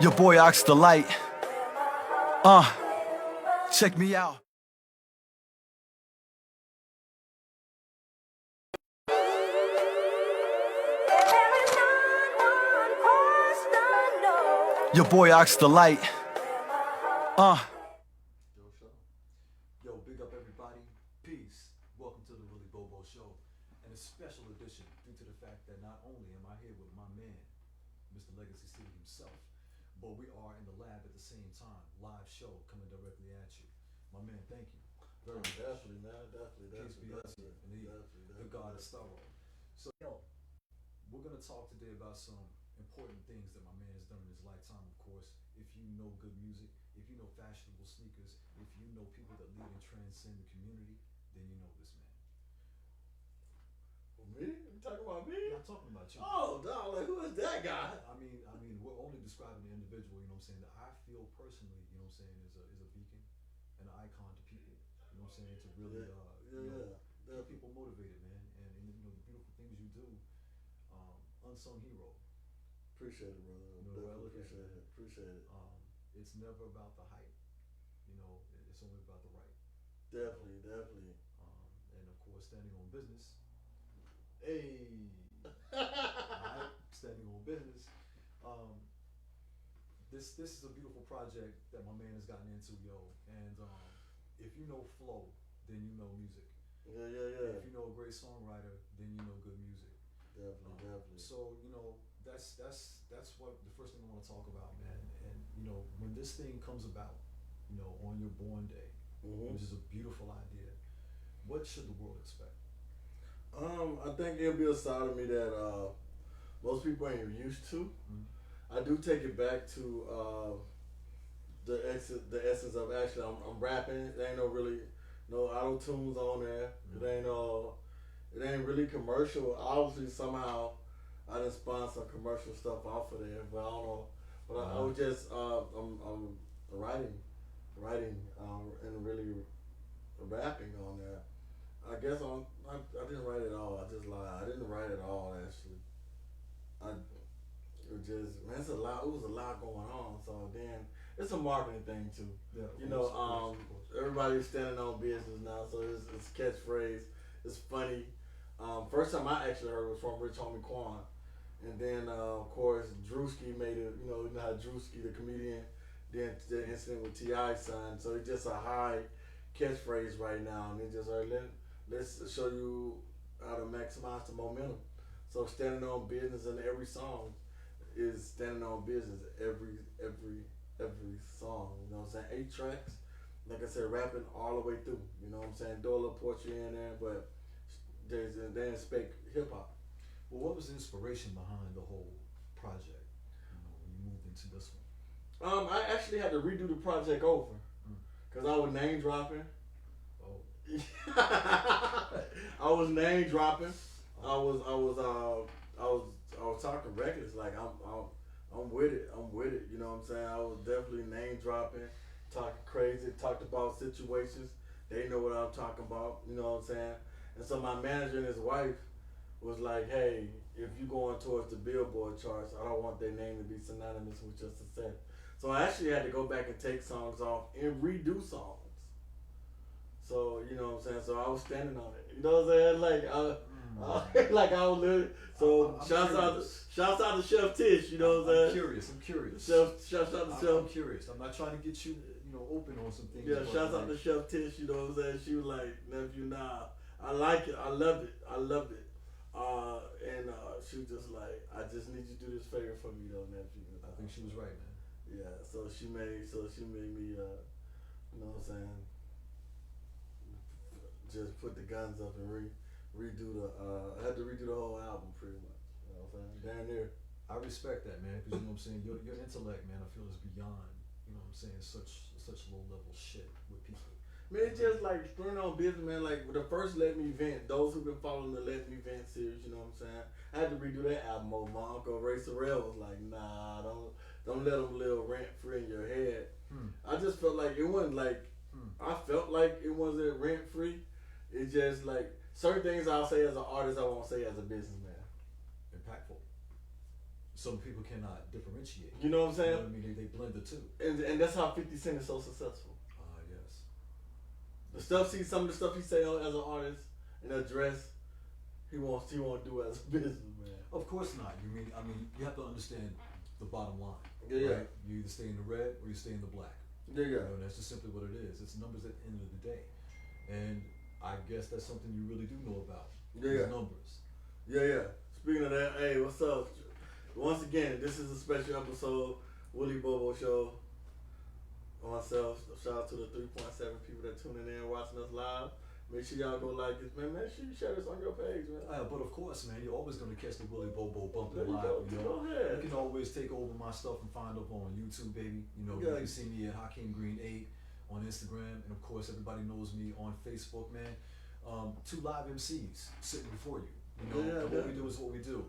Your boy Ox the Light. Check me out. Your boy Ox the Light. Yo, big up everybody. Peace. Welcome to the Willy Bobo Show. And a special edition due to the fact that not only am I here with my man, Mr. Legacy City himself, but we are in the lab at the same time. Live show coming directly at you. My man, thank you. Very much. Definitely, man. Definitely. Peace be unto you. And the God is thorough. So, yo, we're going to talk today about some important things that my man has done in his lifetime, of course. If you know good music, if you know fashionable sneakers, if you know people that lead and transcend the community, then you know this man. Me? You talking about me? I'm not talking about you. Oh, dog, like, who is that guy? I mean, we're only describing the individual, you know what I'm saying, that I feel personally, you know what I'm saying, is a beacon and an icon to people, you know what I'm saying, to really, keep people motivated, man, and you know, the beautiful things you do, unsung hero. Appreciate it, brother. You know, I look at Appreciate it. Appreciate it. It's never about the hype, you know, it's only about the right. Definitely, definitely. And of course, standing on business. Hey, alright, standing on business. This is a beautiful project that my man has gotten into, yo. And if you know flow, then you know music. Yeah. If you know a great songwriter, then you know good music. Definitely. So you know that's what the first thing I want to talk about, man. And you know when this thing comes about, you know, on your born day, which is a beautiful idea. What should the world expect? I think it'll be a side of me that most people ain't used to. I do take it back to the essence of actually I'm rapping. There ain't no auto tunes on there. It ain't really commercial. Obviously somehow I done spawned some commercial stuff off of there, but I don't know. But I was just I'm writing and really rapping on there. I guess I didn't write it all. I just lied. I didn't write it all actually. It's a lot. It was a lot going on. So then it's a marketing thing too. Yeah, you know, everybody's standing on business now, so it's catchphrase. It's funny. First time I actually heard it was from Rich Homie Quan, and then of course Drewski made it. You know how Drewski, the comedian, then the incident with T.I.'s son. So it's just a high catchphrase right now, and it just let's show you how to maximize the momentum. So standing on business in every song is standing on business every song. You know what I'm saying? 8 tracks. Like I said, rapping all the way through. You know what I'm saying? Do a little poetry in there, but they expect hip hop. Well, what was the inspiration behind the whole project? You know, when you moved into this one. I actually had to redo the project over because I was name dropping. I was name dropping. I was talking reckless. Like I'm with it. You know what I'm saying? I was definitely name dropping, talking crazy, talked about situations. They know what I'm talking about. You know what I'm saying? And so my manager and his wife was like, "Hey, if you going towards the Billboard charts, I don't want their name to be synonymous with your success." So I actually had to go back and take songs off and redo songs. So, you know what I'm saying? So I was standing on it. You know what I'm saying? Like I was literally. So shouts out to Chef Tish. You know what I'm saying? I'm curious. Shouts out to Chef. I'm curious. I'm not trying to get you, open on some things. Yeah, shouts out to Chef Tish. You know what I'm saying? She was like, nephew, nah, I like it. I loved it. And she was just like, I just need you to do this favor for me, though, nephew. I think she was right, man. Yeah. So she made me. You know what I'm saying? Just put the guns up and redo I had to redo the whole album pretty much. You know what I'm saying? Down there. I respect that, man, because you know what I'm saying. Your intellect, man, I feel is beyond. You know what I'm saying? Such low level shit with people. Man, it's just like standing on business, man. Like with the first Let Me Vent, those who've been following the Let Me Vent series, you know what I'm saying? I had to redo that album over. My uncle Ray Sorrell was like, nah, don't let them live rent free in your head. I just felt like it wasn't like I felt like it wasn't rent free. It's just like certain things I'll say as an artist I won't say as a businessman. Impactful. some people cannot differentiate. You know what I'm You saying? know what I mean? They blend the two. And that's how 50 Cent is so successful. Yes. The stuff, see, some of the stuff he say as an artist and address, he won't do as a businessman. Of course not. I mean, you have to understand the bottom line. Yeah, right? You either stay in the red or you stay in the black. Yeah, You know, and that's just simply what it is. It's numbers at the end of the day. And I guess that's something you really do know about. Yeah. These numbers. Yeah. Speaking of that, hey, what's up? Once again, this is a special episode, Willy Bobo Show. Myself, shout out to the 3.7 people that tuning in, watching us live. Make sure y'all go like this, man. Make sure you share this on your page, man. But of course, man, you're always going to catch the Willy Bobo bumping There you live. go. You know, Go ahead. you can always take over my stuff and find up on YouTube, baby. You know, Yeah. you can see me at Hakeem Green 8 on Instagram, and of course, everybody knows me on Facebook, man. 2 live MCs sitting before you. You know, Yeah, and what we do is what we do.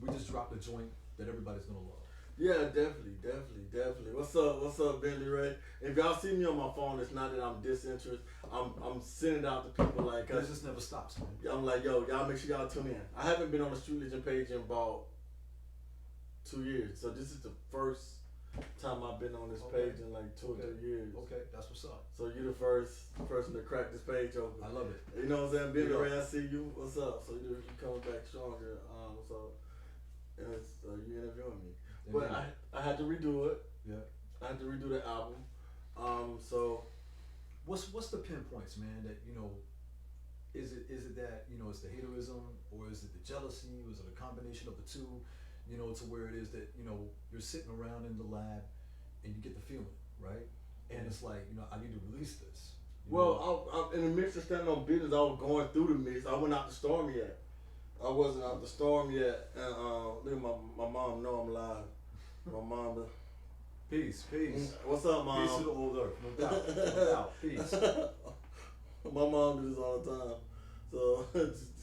We just dropped a joint that everybody's gonna love. Yeah, definitely. What's up, Bentley Ray? If y'all see me on my phone, it's not that I'm disinterested. I'm sending it out to people like, It just never stops, man. I'm like, yo, y'all make sure y'all tune in. I haven't been on the Street Legend page in about 2 years, so this is the first time I've been on this Okay. page in like 2 or 3 years. Okay, that's what's up. So you're the first person to crack this page open. I love it. You know what I'm saying? Bentley Yeah. Ray, I see you. What's up? So you coming back stronger. And it's, you interviewing me. But I had to redo it. Yeah. I had to redo the album. So What's the pinpoints, man? That is it that it's the haterism, or is it the jealousy, or is it a combination of the two? To where it is that you're sitting around in the lab and you get the feeling, right? And it's like I need to release this. Well, I, in the mix of standing on business, I was going through the mix. I wasn't out the storm yet. I wasn't out the storm yet. And look at my mom know I'm live. My mom. Peace. What's up, Mom? Peace to the old earth, no doubt. Peace. My mom do this all the time. So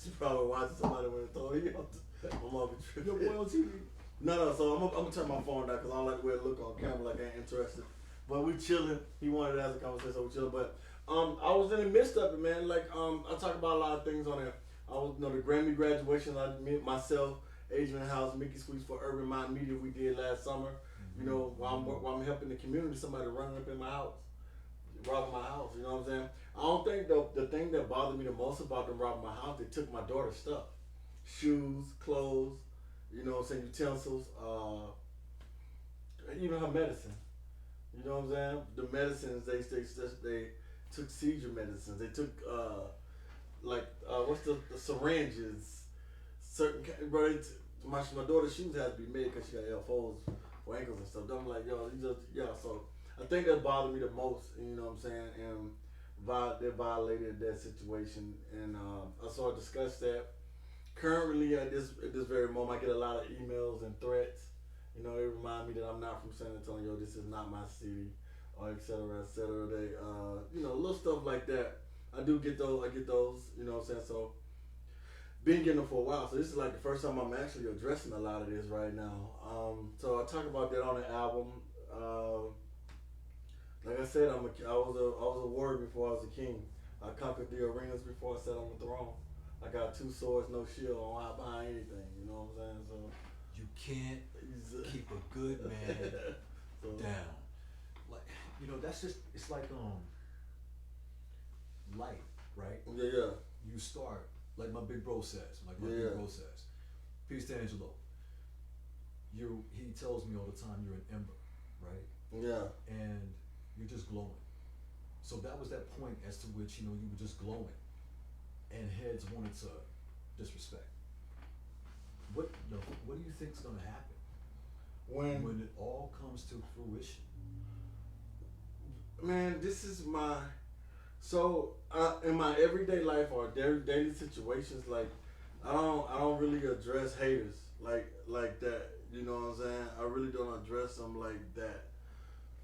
she probably watching somebody when it told you. My mom be tripping. Your boy on TV. No. So I'm gonna turn my phone down because I don't like the way it look on camera. Like I ain't interested. But we chilling. He wanted to have a conversation. So we chilling. But I was in the midst of it, man. Like I talk about a lot of things on there. I was the Grammy graduation. Myself, Adrian House, Mickey Squeeze for Urban Mind Media we did last summer. While I'm helping the community, somebody running up in my house, robbing my house. You know what I'm saying? I don't think the thing that bothered me the most about them robbing my house, they took my daughter's stuff, shoes, clothes, you know what I'm saying, utensils, even her medicine. You know what I'm saying? The medicines they took seizure medicines. They took what's the syringes, certain my daughter's shoes had to be made because she got L4s for ankles and stuff. I'm like, yo, so I think that bothered me the most, you know what I'm saying, and they violated that situation, and so I discussed that. Currently, at this very moment, I get a lot of emails and threats. They remind me that I'm not from San Antonio. This is not my city, or et cetera, et cetera. They, little stuff like that. I do get those. You know what I'm saying? So, been getting them for a while. So this is like the first time I'm actually addressing a lot of this right now. So I talk about that on the album. Like I said, I was a warrior before I was a king. I conquered the arenas before I sat on the throne. I got 2 swords, no shield. I don't hide behind anything. You know what I'm saying? So you can't keep a good man down. Like that's just it's like life, right? Yeah. You start like my big bro says. Peace to Angelo. He tells me all the time you're an ember, right? Yeah. And you're just glowing. So that was that point as to which you were just glowing, and heads wanted to disrespect. What do you think is going to happen when it all comes to fruition? Man, this is in my everyday life or daily situations, like I don't really address haters like that. You know what I'm saying? I really don't address them like that.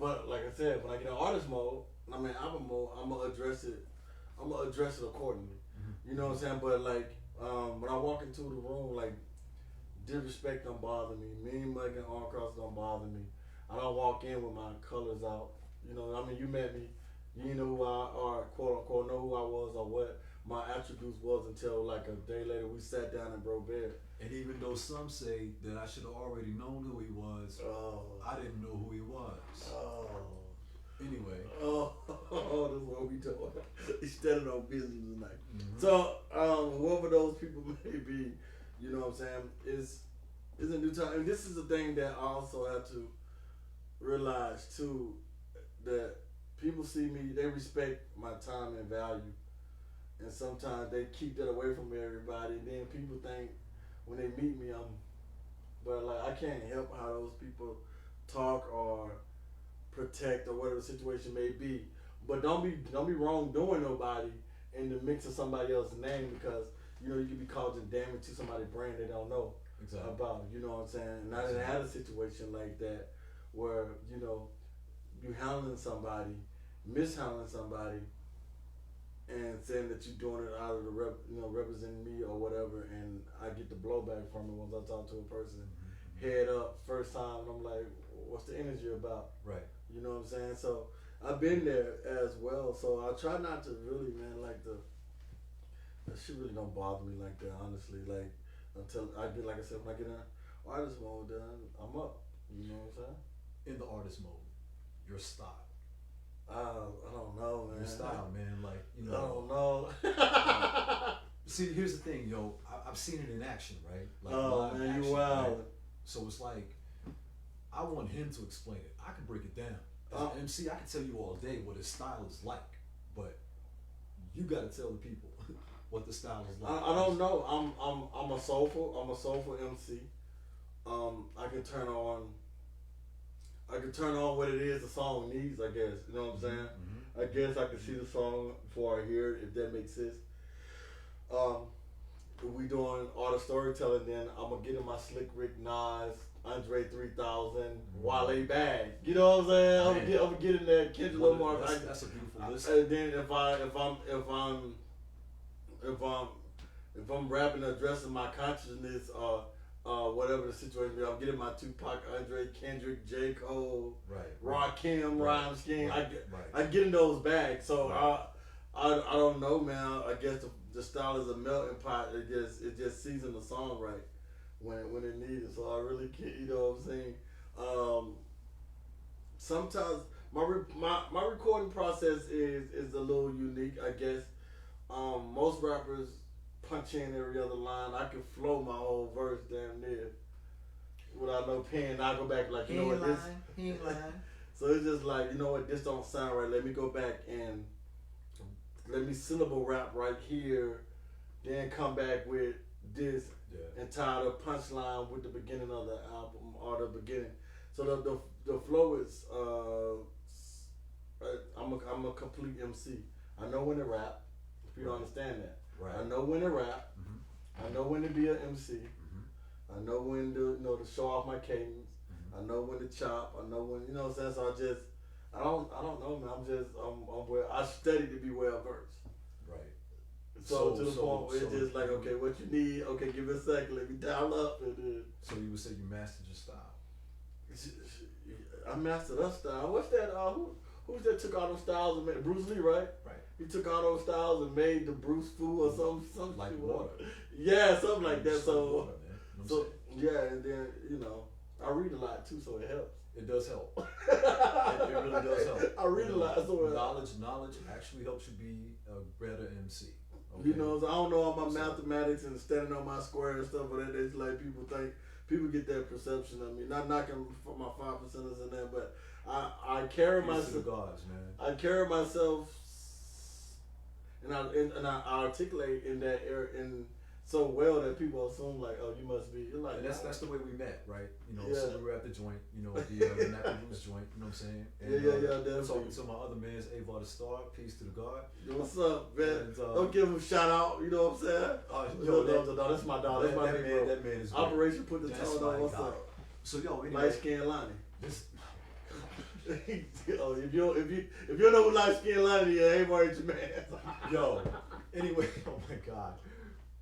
But like I said, when I get in artist mode, album mode, I'm gonna address it accordingly. Mm-hmm. You know what I'm saying? But like when I walk into the room, like disrespect don't bother me. Mean mugging, arm cross don't bother me. I don't walk in with my colors out. You met me. You know who I are, quote unquote, know who I was or what my attributes was until like a day later we sat down and broke bread. And even though some say that I should have already known who he was, I didn't know who he was. Anyway. That's what we doing. He's standing on business tonight. Mm-hmm. So, whoever those people may be, you know what I'm saying, is a new time. And this is the thing that I also have to realize too, that people see me, they respect my time and value. And sometimes they keep that away from everybody. And then people think when they meet me, but like I can't help how those people talk or protect or whatever the situation may be. But don't be wrongdoing nobody in the mix of somebody else's name, because you know you can be causing damage to somebody's brand they don't know about. You know what I'm saying? And I didn't have a situation like that where you know you handling somebody, mishandling somebody, and saying that you're doing it out of the representing me or whatever, and I get the blowback from it once I talk to a person head up first time, and I'm like, what's the energy about? Right. You know what I'm saying? So I've been there as well. So I try not to really, man, like that shit really don't bother me like that, honestly. Like until I get, like I said, when I get in artist mode, then I'm up. You know what I'm saying? In the artist mode, your style. I don't know, man. Your style, man. Like, you know. I don't know. See, here's the thing, yo. I've seen it in action, right? Like, man, action, you wild. right? So it's like, I want him to explain it. I can break it down. As an MC, I can tell you all day what his style is like, but you got to tell the people what the style is like. I don't know. I'm a soulful MC. I can turn on what it is the song needs, I guess. You know what I'm saying? Mm-hmm. I guess I can see the song before I hear it, if that makes sense. If we doing art storytelling, then I'm gonna get in my Slick Rick Nas, Andre 3000, Wale bag. You know what I'm saying? I'm gonna get in there, Kendrick Lamar. That's a beautiful list. And then if I'm rapping, addressing my consciousness, whatever the situation is, I'm getting my Tupac, Andre, Kendrick, J. Cole, Rakim, Rhyme Scheme. I get in those bags. So I don't know, man. I guess the style is a melting pot. It just seasons the song right when it needs it. So I really can't, you know what I'm saying? Sometimes my recording process is a little unique, I guess. Most rappers punch in every other line. I can flow my whole verse damn near without no pen. I go back like, you know what, this. He ain't lying. So it's just like, you know what, this don't sound right. Let me go back and let me syllable rap right here, then come back with this and tie the punchline with the beginning of the album or the beginning. So the flow is I'm a complete MC. I know when to rap. If you don't understand that. Right. I know when to rap. Mm-hmm. I know when to be an MC. Mm-hmm. I know when to to show off my cadence. Mm-hmm. I know when to chop. I know when, you know what I'm saying. So I don't know, man. I study to be well versed. Right. So to the point where it's just like, okay, what you need? Okay, give me a second. Let me dial up. And then. So you would say you mastered your style. I mastered that style. What's that? Who's that took all those styles and made Bruce Lee, right? Right. He took all those styles and made the Bruce Fu or something like water. Yeah, something like that. So, and then I read a lot too, so it helps. It does help. it really does help. I read a lot, so knowledge actually helps you be a better MC. Okay? So I don't know all my mathematics and standing on my square and stuff, but it's like people get that perception of me. Not knocking for my 5%ers in there, but I carry myself. Gods, man. I carry myself, and I articulate in that area in so well that people assume like, oh, you must be. You're like, and that's the way we met, right? So we were at the joint, the Nappy Roots joint. You know what I'm saying? And, definitely. Talking to my other man's Ava the Star. Peace to the God. What's up, man? And, don't give him a shout out. You know what I'm saying? No, that's my dog. That's my big bro. That man is great. Operation Put the Tone on. What's up? So anyway, light skin Lonnie. If you know who light skin Lonnie is, ain't worried your man. Anyway, oh my God.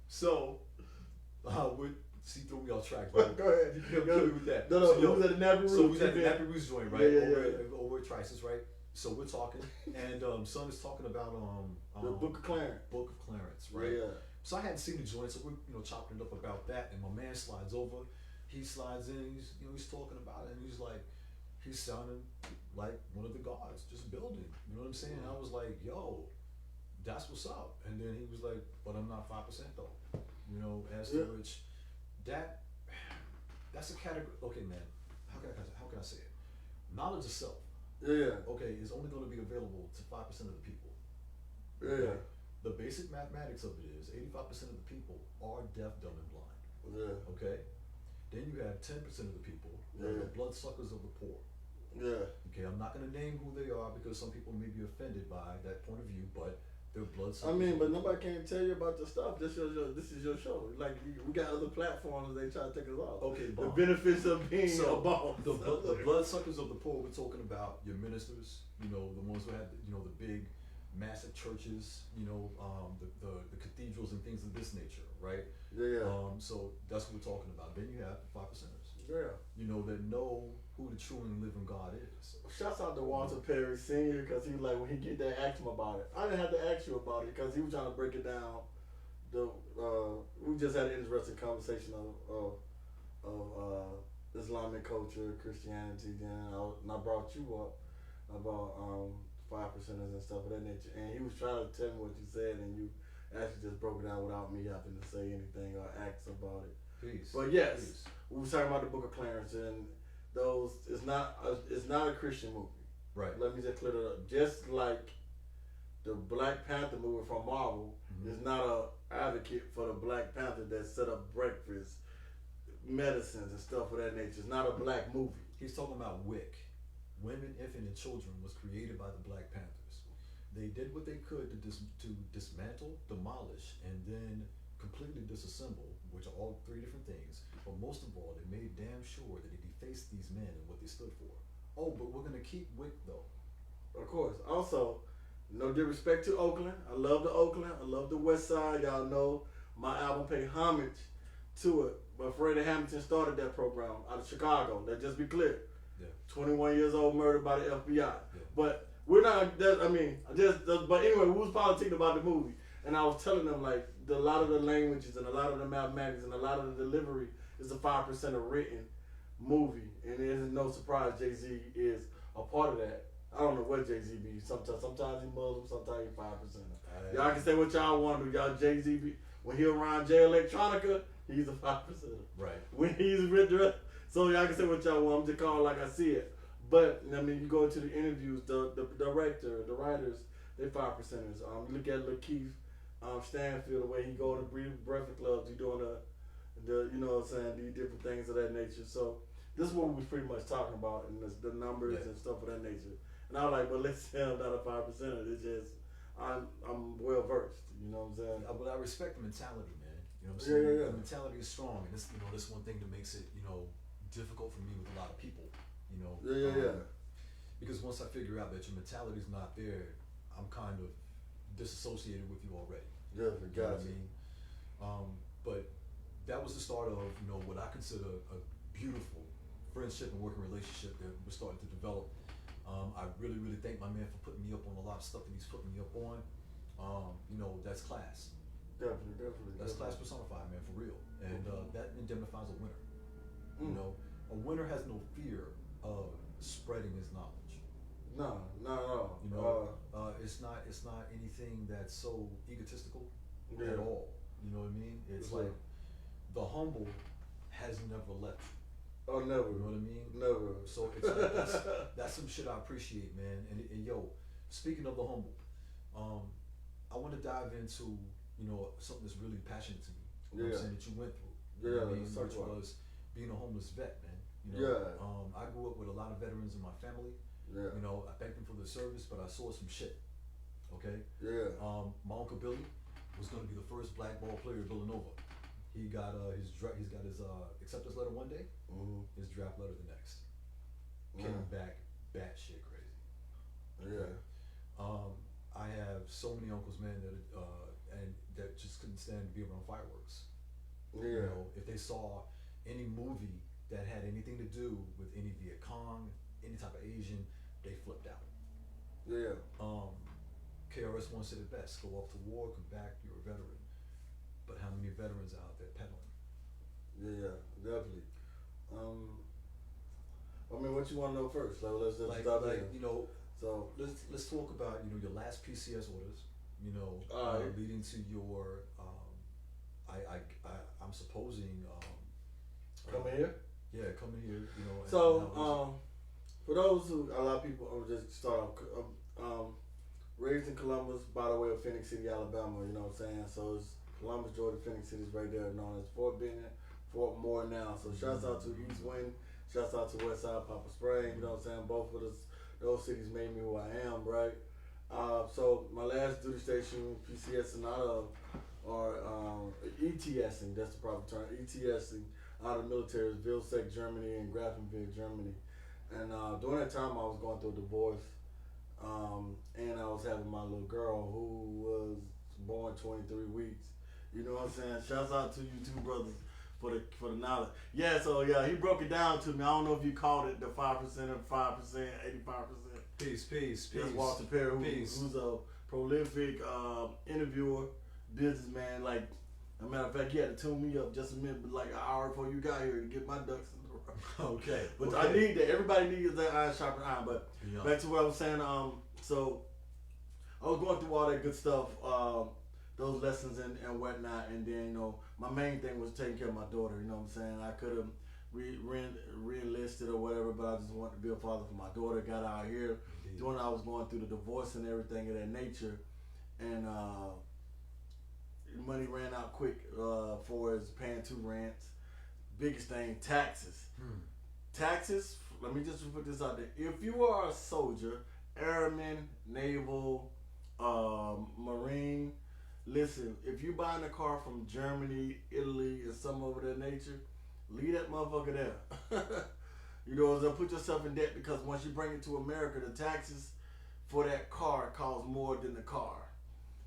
So, she threw me off track. Right? Go ahead. Kill me with that. No, who was at the Nappy Roots? So we was at the Nappy Roots joint, right? Yeah. Over at Trices, right? So we're talking, and son is talking about The Book of Clarence. Book of Clarence, right? Yeah. So I hadn't seen the joint, so we're chopping it up about that, and my man slides over. He slides in. He's talking about it, and he's like, he's sounding like one of the guards, just building. You know what I'm saying? And I was like, yo, that's what's up. And then he was like, but I'm not 5% though. As to which that's a category. Okay, man, how can I say it? Knowledge of self. Yeah. Okay, is only going to be available to 5% of the people. Yeah. Okay? The basic mathematics of it is 85% of the people are deaf, dumb, and blind. Yeah. Okay. Then you have 10% of the people that are the bloodsuckers of the poor. Yeah. Okay, I'm not going to name who they are because some people may be offended by that point of view, but they're bloodsuckers. I mean, but nobody can tell you about the stuff. This is your show. Like, we got other platforms they try to take us off. Okay, the benefits of being a boss. The bloodsuckers of the poor. We're talking about your ministers. The ones who have the big, massive churches. The cathedrals and things of this nature, right? Yeah. So that's what we're talking about. Then you have the 5%ers. Yeah. That know who the true and living God is. Shouts out to Walter Perry Sr. because he was like, when he get there, ask him about it. I didn't have to ask you about it because he was trying to break it down. We just had an interesting conversation of Islamic culture, Christianity. Then I brought you up about 5%ers and stuff of that nature, and he was trying to tell me what you said, and you actually just broke it down without me having to say anything or ask about it. Peace. But yes, Peace. We were talking about the Book of Clarence, and it's not a Christian movie. Right. Let me just clear that up. Just like the Black Panther movie from Marvel is not a advocate for the Black Panther that set up breakfast, medicines and stuff of that nature. It's not a black movie. He's talking about WIC. Women, Infant, and Children was created by the Black Panthers. They did what they could to dismantle, demolish, and then completely disassemble, which are all three different things. But most of all, they made damn sure that they defaced these men and what they stood for. Oh, but we're gonna keep WIC though. Of course. Also, no disrespect to Oakland. I love the Oakland. I love the West Side. Y'all know my album paid homage to it. But Freddie Hamilton started that program out of Chicago. Let's just be clear. Yeah. 21 years old, murdered by the FBI. Yeah. But we're not. But anyway, we was politicking about the movie, and I was telling them like a lot of the languages and a lot of the mathematics and a lot of the delivery is a 5% of written movie, and it isn't no surprise Jay-Z is a part of that. I don't know what Jay-Z be. Sometimes he Muslim, sometimes he 5%. Y'all can say what y'all want to do. Y'all Jay-Z be, when he around Jay Electronica, he's a 5%. Right. When he's with the rest, so y'all can say what y'all want. I'm just calling like I see it. But I mean, you go into the interviews, the director, the writers, they 5%ers. You look at Lakeith Stanfield, the way he go to breakfast clubs, he doing the you know what I'm saying, these different things of that nature. So this is what we was pretty much talking about, and the numbers and stuff of that nature. And I was like, but let's say I'm not a 5%er. It's just I'm well versed. You know what I'm saying? But I respect the mentality, man. You know what I'm saying? Yeah. The mentality is strong, and this one thing that makes it difficult for me with a lot of people. Yeah. Because once I figure out that your mentality is not there, I'm kind of disassociated with you already. Yeah, You know what I mean? But that was the start of what I consider a beautiful friendship and working relationship that we're starting to develop. I really, really thank my man for putting me up on a lot of stuff that he's putting me up on. That's class. Definitely. That's class personified, man, for real. And that indemnifies a winner. Mm. A winner has no fear of spreading his knowledge. No, not at all. It's not anything that's so egotistical Yeah. at all. You know what I mean? It's like the humble has never left. Oh, never. You know what I mean? Never. So it's like that's some shit I appreciate, man. And yo, speaking of the humble, I want to dive into something that's really passionate to me. You know what I'm saying, that you went through. You know what I mean? Which was being a homeless vet, man. I grew up with a lot of veterans in my family. Yeah. I thanked them for their service, but I saw some shit. Okay. Yeah. My uncle Billy was going to be the first black ball player at Villanova. He got his acceptance letter one day, his draft letter the next. Came back batshit crazy. Yeah. I have so many uncles, man, that just couldn't stand to be around fireworks. Yeah. If they saw any movie that had anything to do with any Viet Cong, any type of Asian, they flipped out. Yeah. KRS One said it best: go off to war, come back, you're a veteran. But how many veterans are out there peddling? Yeah, definitely. Um, I mean, what you want to know first? So let's just Like, stop like there. you know, So, let's talk about your last PCS orders. Alright. Leading to your I'm supposing coming here. yeah, coming here. And So, how was for those who, a lot of people, I'm just start off. Raised in Columbus, by the way of Phoenix City, Alabama. You know what I'm saying? So it's Columbus, Georgia, Phoenix City is right there, known as Fort Benning, Fort Moore now. So shouts out to East Wind, shouts out to West Side, Papa Spring. You know what I'm saying? Both of those cities made me who I am, right? So my last duty station, PCSing out of, or ETSing, that's the proper term, ETSing out of the military is Vilseck, Germany, and Grafenberg, Germany. And during that time, I was going through a divorce, and I was having my little girl who was born 23 weeks. You know what I'm saying? Shouts out to you two brothers for the knowledge. Yeah, so yeah, he broke it down to me. I don't know if you called it the 5% or 5%, 85%. peace. That's Walter Perry, who's a prolific interviewer, businessman. Like, as a matter of fact, he had to tune me up just a minute, like an hour before you got here to get my ducks in a row. Okay. But okay. I need that. Everybody needs that iron sharpen iron. But Yeah. back to what I was saying. So I was going through all that good stuff, those lessons and whatnot, and then my main thing was taking care of my daughter. You know what I'm saying? I could have re-enlisted or whatever, but I just wanted to be a father for my daughter. Got out here when I was going through the divorce and everything of that nature, and money ran out quick for us paying 2 rents. Biggest thing, taxes. Taxes. Let me just put this out there. If you are a soldier, airman, naval, marine, listen. If you buying a car from Germany, Italy, and some over that nature, leave that motherfucker there. So put yourself in debt, because once you bring it to America, the taxes for that car cost more than the car.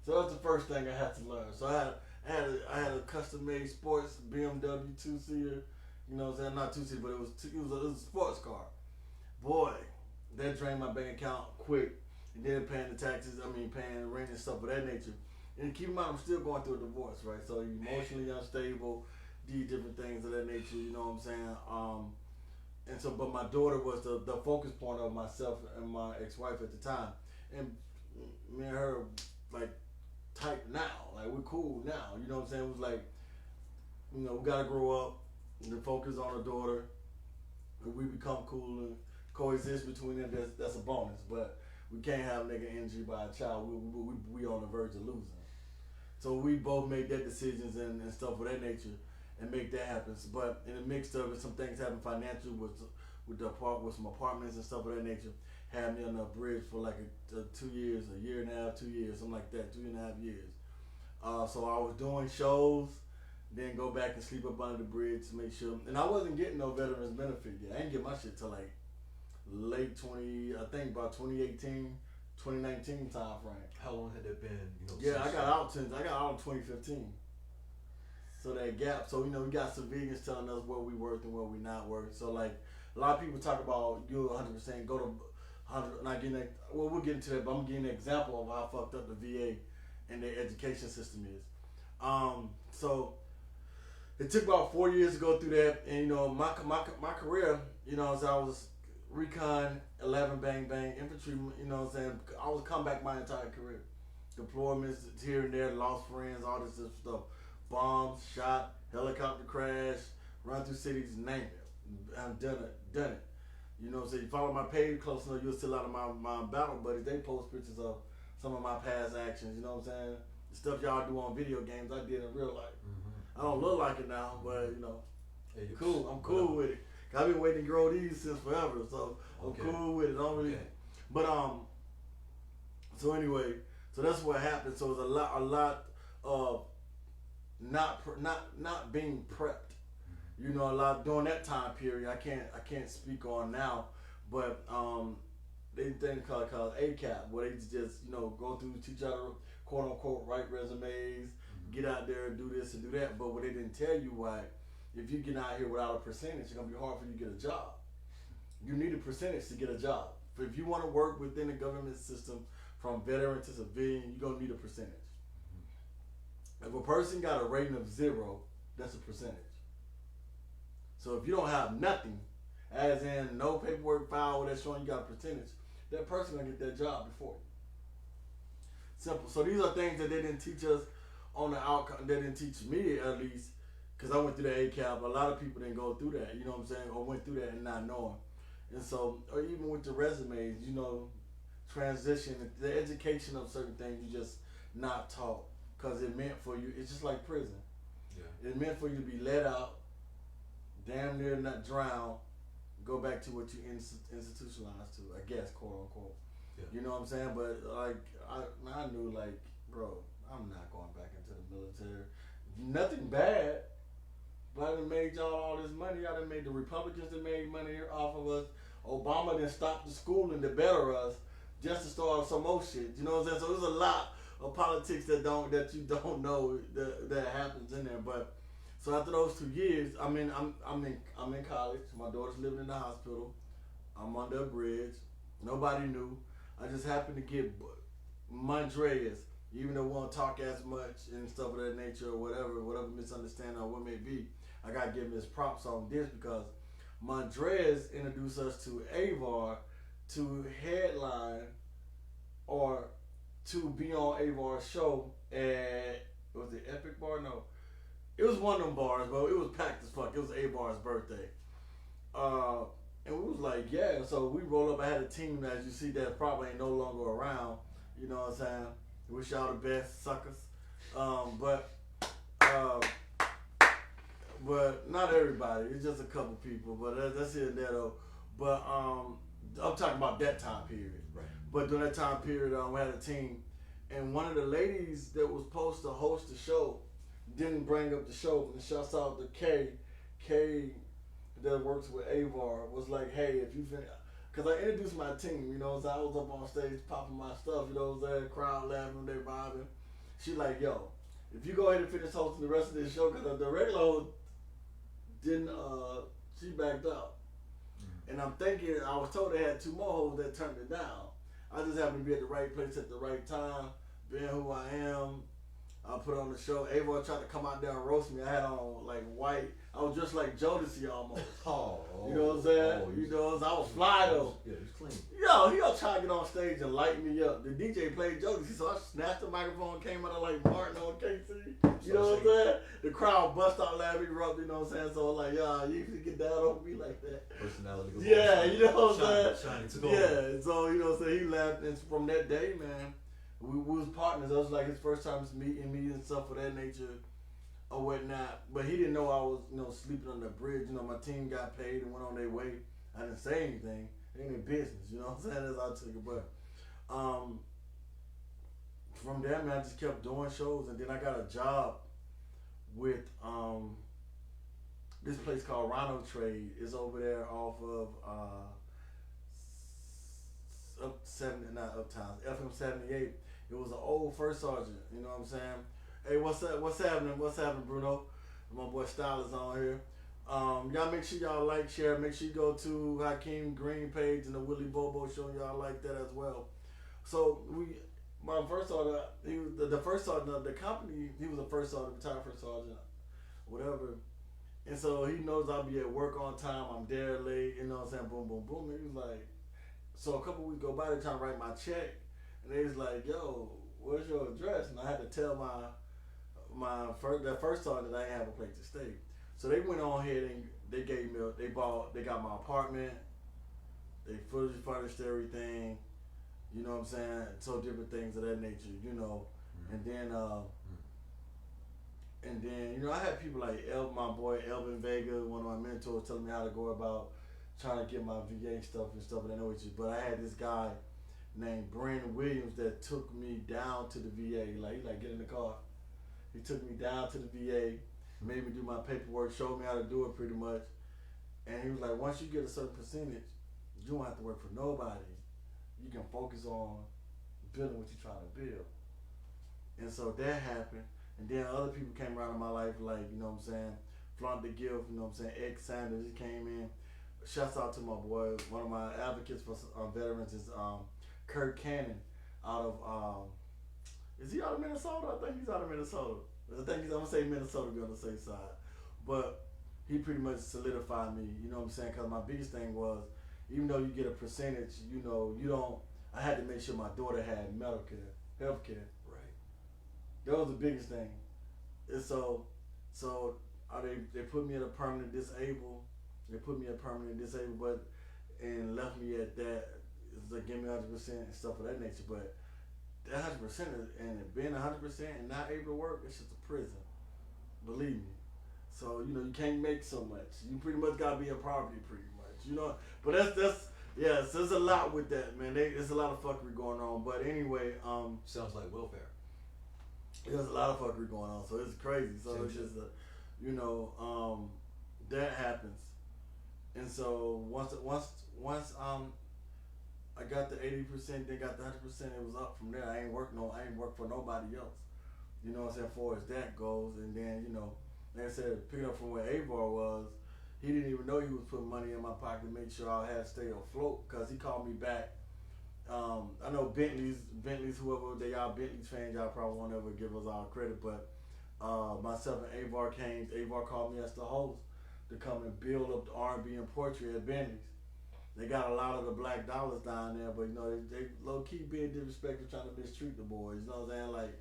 So that's the first thing I had to learn. So I had a custom made sports BMW 2-seater. You know what I'm saying? Not 2-seater, but it was a sports car. Boy, that drained my bank account quick. And then paying the taxes, paying rent and stuff of that nature. And keep in mind, I'm still going through a divorce, right? So emotionally unstable, these different things of that nature, you know what I'm saying? And so, but my daughter was the focus point of myself and my ex-wife at the time. And me and her, like, tight now. Like, we're cool now. You know what I'm saying? It was like, we gotta grow up and focus on our daughter. And we become cool and coexist between them. That's a bonus. But we can't have nigga energy by a child. We on the verge of losing. So we both made that decisions and stuff of that nature and make that happen. But in the mix of it, some things happened financially with some apartments and stuff of that nature. Had me on a bridge for like 2 years, a year and a half, 2 years, something like that, 2.5 years. So I was doing shows, then go back and sleep up under the bridge to make sure. And I wasn't getting no veterans benefit yet. I didn't get my shit till like late 2018, 2019 time frame. How long had that been? Yeah, I got out in 2015. So that gap. So we got civilians telling us where we worked and where we not worked. So like a lot of people talk about you 100% go to 100. Not getting that. Well, we'll get into that, but I'm giving an example of how fucked up the VA and their education system is. So it took about 4 years to go through that, and my career, so I was recon, 11 bang bang, infantry. I was combat my entire career. Deployments here and there, lost friends, all this stuff. Bombs, shot, helicopter crash, run through cities, name it. I've done it. So you follow my page close enough, you'll see a lot of my battle buddies. They post pictures of some of my past actions. You know what I'm saying? The stuff y'all do on video games, I did in real life. I don't look like it now, but hey, cool. I'm cool with it. I've been waiting to grow these since forever, so I'm cool with it. I don't really, but So anyway, so that's what happened. So it's a lot of not being prepped. A lot during that time period. I can't speak on now, but they think called ACAP, where they just go through, teach how to quote unquote write resumes, get out there and do this and do that. But what they didn't tell you, if you get out here without a percentage, it's gonna be hard for you to get a job. You need a percentage to get a job if you want to work within the government system from veteran to civilian, you're gonna need a percentage. If a person got a rating of 0, that's a percentage. So if you don't have nothing, as in no paperwork filed that's showing you got a percentage, that person gonna get that job before you. Simple. So these are things that they didn't teach us on the outcome. They didn't teach me, at least, because I went through the ACAB. A lot of people didn't go through that, you know what I'm saying, or went through that and not knowing. And so, or even with the resumes, you know, transition, the education of certain things, you just not taught, because it meant for you. It's just like prison. Yeah. It meant for you to be let out, damn near not drown, go back to what you institutionalized to, I guess, quote unquote. Yeah. You know what I'm saying? But like, I knew, like, bro, I'm not going back into the military. Nothing bad, but I done made y'all all this money. I done made the Republicans that made money off of us. Obama done stopped the schooling to better us just to start some more shit. You know what I'm saying? So there's a lot of politics that you don't know that happens in there. But so after those 2 years, I'm in college. My daughter's living in the hospital. I'm under a bridge. Nobody knew. I just happened to get Mondreas, even though we won't talk as much and stuff of that nature or whatever misunderstanding or what may be. I gotta give him his props on this because Mondreas introduced us to Avar to headline or to be on Avar's show at, was it Epic Bar? No. It was one of them bars, but it was packed as fuck. It was Avar's birthday. And we was like, yeah. So we rolled up. I had a team, as you see, that probably ain't no longer around. You know what I'm saying? Wish y'all the best, suckers. But not everybody. It's just a couple people. But that's it there though. But I'm talking about that time period. Right. But during that time period, we had a team, and one of the ladies that was supposed to host the show didn't bring up the show. And shouts out to Kay that works with Avar, was like, hey, if you finish, because I introduced my team, you know, so I was up on stage popping my stuff, you know what I'm saying, crowd laughing, they vibing. She like, yo, if you go ahead and finish hosting the rest of this show, because the regular host didn't, she backed out. And I'm thinking, I was told they had 2 more hosts that turned it down. I just happened to be at the right place at the right time, being who I am. I put on the show. Avar tried to come out there and roast me. I had on like white. I was just like Jodeci almost. You know what I'm saying? You know, I was fly though. Yeah, he was clean. Yo, he was trying to get on stage and light me up. The DJ played Jodeci, so I snatched the microphone, came out like Martin on KC. You know what I'm saying? The crowd bust out laughing, erupted, you know what I'm saying? So I'm like, yo, you can get down on me like that. Personality goes yeah, you know what I'm saying? Shining yeah, so you know what I'm saying? He laughed, and from that day, man, we was partners. That was like his first time meeting me and stuff of that nature or whatnot. But he didn't know I was, you know, sleeping on the bridge. You know, my team got paid and went on their way. I didn't say anything. It ain't in business, you know what I'm saying? That's how I took it. But from there, man, I just kept doing shows. And then I got a job with this place called Rhino Trade. It's over there off of FM 78. It was an old first sergeant, you know what I'm saying? Hey, what's up? What's happening? What's happening, Bruno? My boy Style is on here. Y'all make sure y'all like, share. Make sure you go to Hakeem Green page and the Willy Bobo Show. Y'all like that as well. So my first sergeant, he was the first sergeant of the company. He was the first sergeant, retired first sergeant, whatever. And so he knows I'll be at work on time. I'm there late. You know what I'm saying? Boom, boom, boom. And he was like, so a couple weeks go by, they're trying to write my check. And they was like, yo, where's your address? And I had to tell that first sergeant that I didn't have a place to stay. So they went on ahead and they gave me, they got my apartment. They fully furnished everything. You know what I'm saying? So different things of that nature, you know. And then, you know, I had people like my boy Elvin Vega, one of my mentors, telling me how to go about trying to get my VA stuff and stuff, and I know it. But I had this guy named Brandon Williams that took me down to the VA. Like, get in the car. He took me down to the VA, made me do my paperwork, showed me how to do it pretty much. And he was like, once you get a certain percentage, you don't have to work for nobody. You can focus on building what you're trying to build. And so that happened. And then other people came around in my life, like, you know what I'm saying, Flaunt the Gift, you know what I'm saying, X Sanders, he came in. shouts out to my boy. One of my advocates for veterans is Kurt Cannon out of is he out of Minnesota? I think he's out of Minnesota. I think I'm gonna say Minnesota, be on the safe side. But he pretty much solidified me. You know what I'm saying? Because my biggest thing was, even though you get a percentage, you know, you don't. I had to make sure my daughter had medical care, health care. Right. That was the biggest thing. And so they put me at a permanent disabled. They put me at permanent disabled, but and left me at that. It's like give me 100% and stuff of that nature. But that 100% and being 100% and not able to work, it's just a prison. Believe me. So you know you can't make so much. You pretty much gotta be in poverty, pretty much. You know. But that's yeah. So there's a lot with that, man. There's a lot of fuckery going on. But anyway, sounds like welfare. There's a lot of fuckery going on. So it's crazy. So it's just you know that happens. And so once I got the 80%, then got the 100%, it was up from there. I ain't work for nobody else. You know what I'm saying, as far as that goes. And then, you know, like I said, picking up from where Avar was, he didn't even know he was putting money in my pocket to make sure I had to stay afloat, because he called me back. I know Bentley's whoever they are, Bentley's fans, y'all probably won't ever give us all credit, but myself and Avar called me as the host to come and build up the R&B and poetry at Bentley's. They got a lot of the black dollars down there, but you know they low key being disrespectful, trying to mistreat the boys. You know what I'm saying?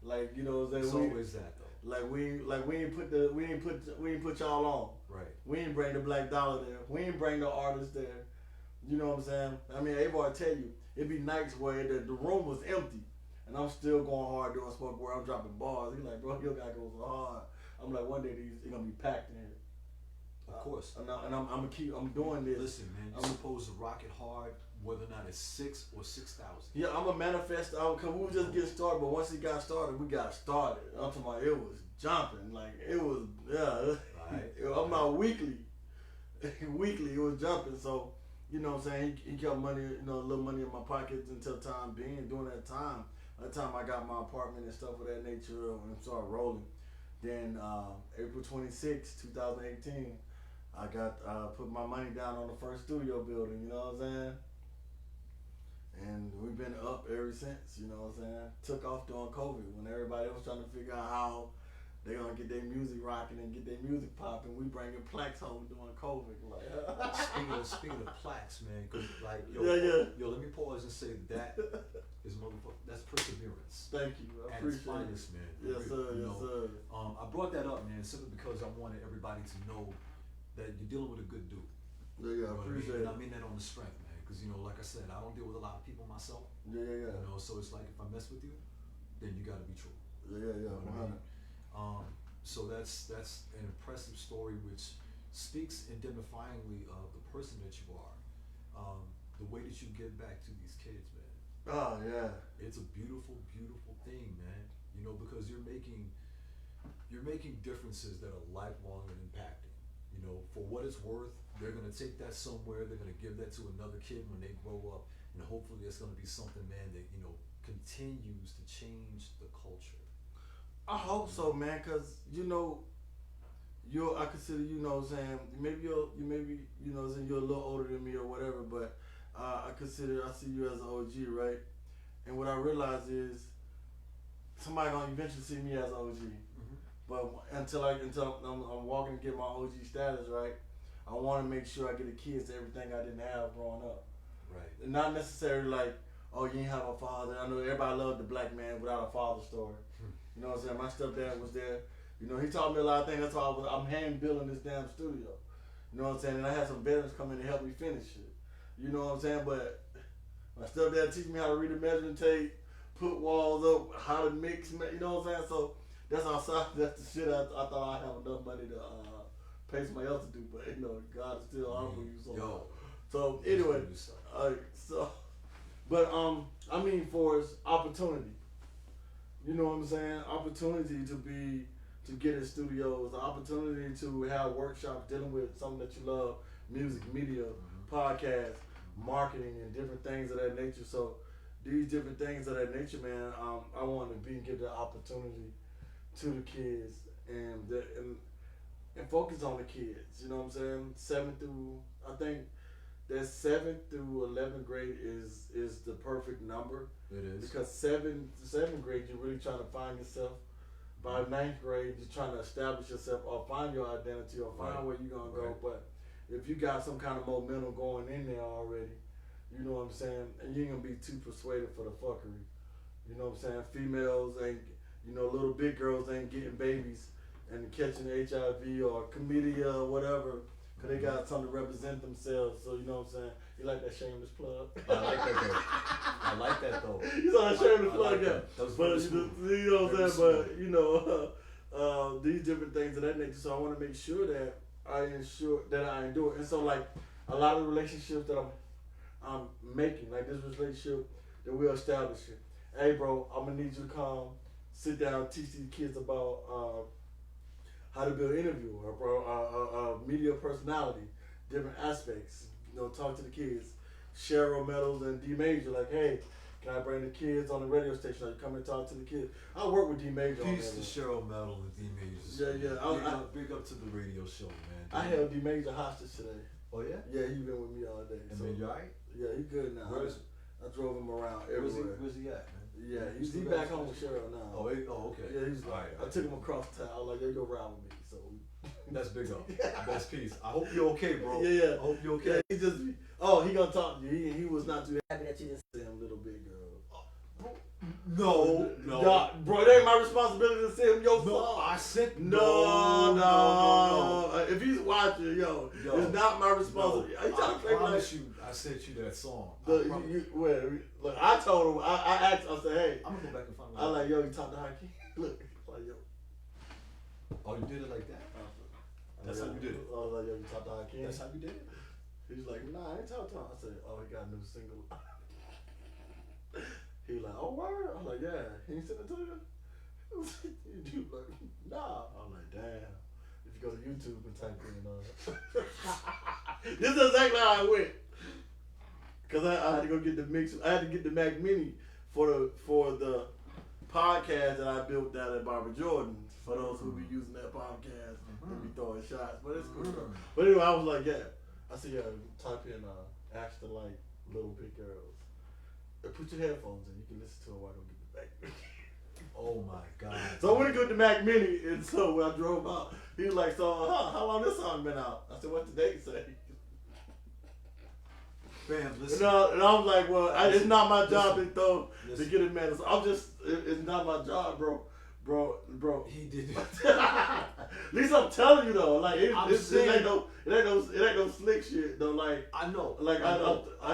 Like you know what I'm saying? It's always that though. Like we ain't put y'all on. Right. We ain't bring the black dollar there. We ain't bring the artists there. You know what I'm saying? I mean, Avar tell you it'd be nights where the room was empty, and I'm still going hard doing smoke where I'm dropping bars. He's like, bro, your guy goes so hard. I'm like, one day they're gonna be packed in here. Of course. And I'm doing this. Listen, man, you're supposed to rock it hard, whether or not it's 6 or 6,000. Yeah, I'm a manifest. Cause we were just getting started, but once it got started, we got started. I'm talking about it was jumping, like it was. Yeah, right. I'm not weekly. Weekly, it was jumping. So you know what I'm saying. He kept money, you know, a little money in my pockets until time being. During that time I got my apartment and stuff of that nature and started rolling. Then April 26, 2018. I got put my money down on the first studio building, you know what I'm saying? And we've been up ever since, you know what I'm saying? Took off during COVID when everybody was trying to figure out how they're gonna get their music rocking and get their music popping. We bringing plaques home during COVID. Like, speaking of plaques, man, cause like yo, let me pause and say that is that's perseverance. Thank you, I appreciate it. Finest, man. Yes, sir. Yes, sir. I brought that up, man, simply because I wanted everybody to know that you're dealing with a good dude. Yeah, I appreciate it. And I mean that on the strength, man, because you know, like I said, I don't deal with a lot of people myself. Yeah. You know, so it's like if I mess with you, then you got to be true. Yeah. You know what I mean? So that's an impressive story, which speaks indemnifyingly of the person that you are. The way that you give back to these kids, man. Oh yeah. It's a beautiful, beautiful thing, man. You know, because you're making differences that are lifelong and impacting. You know, for what it's worth, they're gonna take that somewhere. They're gonna give that to another kid when they grow up, and hopefully it's gonna be something, man, that you know continues to change the culture. I hope so, man, cause you know, I consider, you know what I'm saying, maybe you know what I'm saying, you're a little older than me or whatever, but I see you as an OG, right? And what I realize is somebody gonna eventually see me as an OG. Mm-hmm. But until I'm walking to get my OG status, right, I want to make sure I get the kids everything I didn't have growing up. Right. And not necessarily like, oh, you ain't have a father. I know everybody loved the black man without a father story. You know what I'm saying? My stepdad was there. You know, he taught me a lot of things. That's why I'm hand building this damn studio. You know what I'm saying? And I had some veterans come in to help me finish it. You know what I'm saying? But my stepdad teach me how to read a measuring tape, put walls up, how to mix. You know what I'm saying? So that's the shit I thought I have enough money to pay somebody else to do. But you know, God is still honoring you. So anyway, I mean, for opportunity. You know what I'm saying? Opportunity to get in studios, opportunity to have workshops dealing with something that you love, music, media, podcasts, marketing, and different things of that nature. So these different things of that nature, man, I want to give the opportunity to the kids, and and focus on the kids. You know what I'm saying? 7th through 11th grade is the perfect number. It is. Because seventh grade, you're really trying to find yourself. By ninth grade, you're trying to establish yourself or find your identity or find where you're going to go. But if you got some kind of momentum going in there already, you know what I'm saying, and you ain't going to be too persuaded for the fuckery. You know what I'm saying? Females ain't, little big girls ain't getting babies and catching HIV or chlamydia or whatever because they got something to represent themselves. So, you know what I'm saying? You like that shameless plug? I like that though. You saw that shameless plug, like yeah. That But you know what I'm saying? But these different things of that nature. So I want to make sure that I endure. And so like a lot of relationships that I'm making, like this relationship that we're establishing. Hey, bro, I'm gonna need you to come, sit down, teach these kids about how to build an interview, or media personality, different aspects. Talk to the kids. Cheryl Meadows and D Major, like, hey, can I bring the kids on the radio station? Or you come and talk to the kids? I work with D Major. Peace to Cheryl Meadows and D Major. Yeah. Big up to the radio show, man. I held D Major hostage today. Oh yeah? Yeah, he been with me all day. And man, you alright? Yeah, he good now. I drove him around everywhere. Where's he at, man? Yeah, he's back home with Cheryl now. Oh, okay. Yeah, he's like, I took him across town. I was like, yo, go ride with me. So that's big up. Best piece. I hope you're okay, bro. Yeah. I hope you're okay. Yeah, he gonna talk to you. He was not too happy that you didn't see him, little big girl. No. Bro, it ain't my responsibility to send him your No, song. I said no. If he's watching, it's not my responsibility. No, I promise you, I sent you that song. Look, I told him, I asked, I said, hey. I'm gonna go back and find out. I like, yo, you talk to Hakeem? Look, like, yo. Oh, you did it like that? That's how you did it. I was like, yo, you talk to Hakeem? That's how you did it? He's like, nah, I ain't talk to him. I said, oh, he got a new single. He was like, oh, word? I was like, yeah. He ain't sent it to you? He was like, nah. I'm like, damn. If you go to YouTube and type in, this is exactly how I went. Cause I had to go get the mix. I had to get the Mac Mini for the podcast that I built down at Barbara Jordan. For those who be using that podcast and be throwing shots, but it's cool. But anyway, I was like, yeah. I said, yeah. Type in Ashton like little big girls. Put your headphones in. You can listen to it while I go get the Mac Mini. Oh my God. So I went to go to the Mac Mini, and so when I drove out, he was like, so how long this song been out? I said, what the date say? Fam, listen. And I was like, well, it's not my job to get it, man. So it's not my job, bro. Bro. He did it. At least I'm telling you though, like it ain't no slick shit though. Like I know. Like I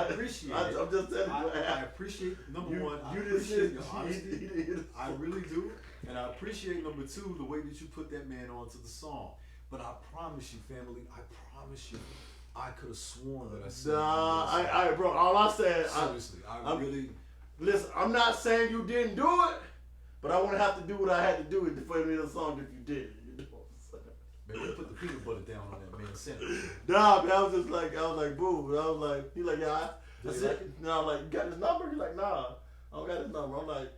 appreciate it. I'm just telling you. I appreciate number one. I appreciate your honesty. I really do, and I appreciate number two the way that you put that man onto the song. But I promise you, family. I promise you. I could have sworn that I said. Bro. All I said. Seriously, I really. Listen, I'm not saying you didn't do it. But I wouldn't have to do what I had to do for me the song if you did. You know what I'm saying? Maybe put the peanut butter down on that man's sandwich. Nah, man, I was like, boo. And I was like, he like, yeah. I said, like it? no, I'm like, you got his number? He's like, nah, I don't got his number. I'm like,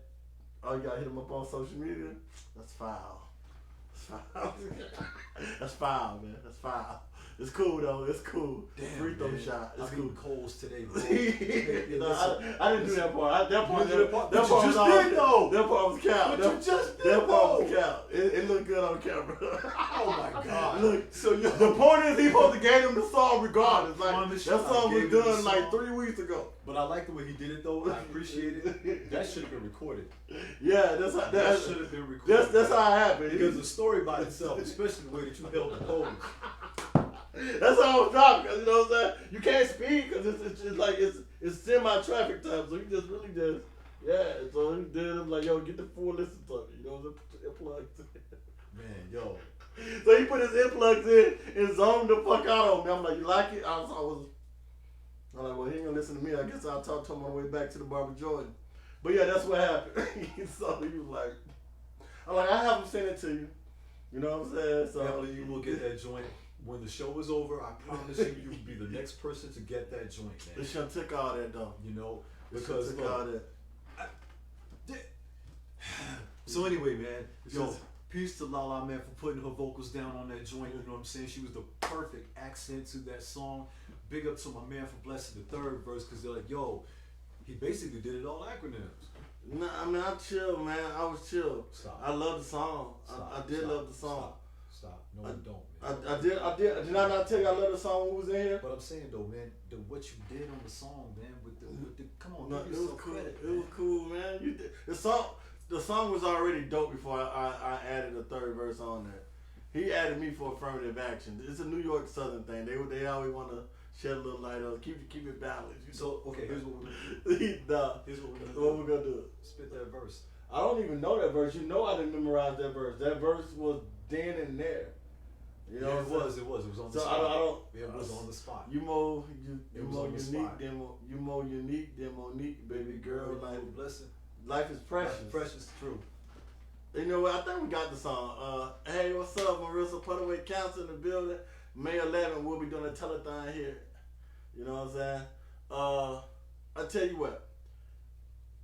oh, you gotta hit him up on social media? That's foul. That's foul, man. That's foul. It's cool though. It's cool. Damn, free throw man. shot. It's I'm cool. Coles today, bro. I didn't do that part. That part But you just did though. That part was count. But you just did That part was though. count. It looked good on camera. Oh my God. Look, the point is he supposed to get him the song regardless. Like that song was done like 3 weeks ago. But I like the way he did it though. I appreciate it. That should have been recorded. Yeah, that should have been recorded. That's how it happened. Because the story by itself, especially the way that you held the pose. That's how I was dropping, cause you know what I'm saying. You can't speed because it's like it's semi-traffic time, so you just really So he did him like, yo, get the full listen to it. You know, the earplugs. Man, yo. So he put his earplugs in and zoned the fuck out on me. I'm like, you like it? I'm like, well, he ain't gonna listen to me. I guess I'll talk to him on the way back to the Barbara Jordan. But yeah, that's what happened. So he was like, I'm like, I haven't sent it to you. You know what I'm saying? So Family, you will get that joint. When the show is over, I promise you, you'll be the next person to get that joint, man. It should took all that though. You know, because all that. So anyway, man, yo, Peace to Lala Man for putting her vocals down on that joint. You know what I'm saying? She was the perfect accent to that song. Big up to my man for blessing the third verse, because they're like, yo, he basically did it all acronyms. Nah, I mean, I'm chill, man. I was chill. Stop. I love the song. I did love the song. Stop. No, you don't, man. I did. Did I not tell you I love the song when we was in here? But I'm saying though, man, what you did on the song, man, with the come on, No, give it was yourself cool. credit. It was cool, man. You did. The song was already dope before I added a third verse on there. He added me for affirmative action. It's a New York Southern thing. They always want to shed a little light on it. Keep it balanced. So okay, here's what we're gonna do. Here's what we're gonna do. What we're gonna do? Spit that verse. I don't even know that verse. You know I didn't memorize that verse. That verse was then and there. You know Yeah, what I'm saying? it was on the So spot. I don't. It was on the spot. You more It was on the unique spot. than Monique, baby girl. Blessing. Life is precious. Precious, true. You know what? I think we got the song. Hey, what's up, Marissa Putaway Council in the building. May 11th, we'll be doing a telethon here. You know what I'm saying? I tell you what.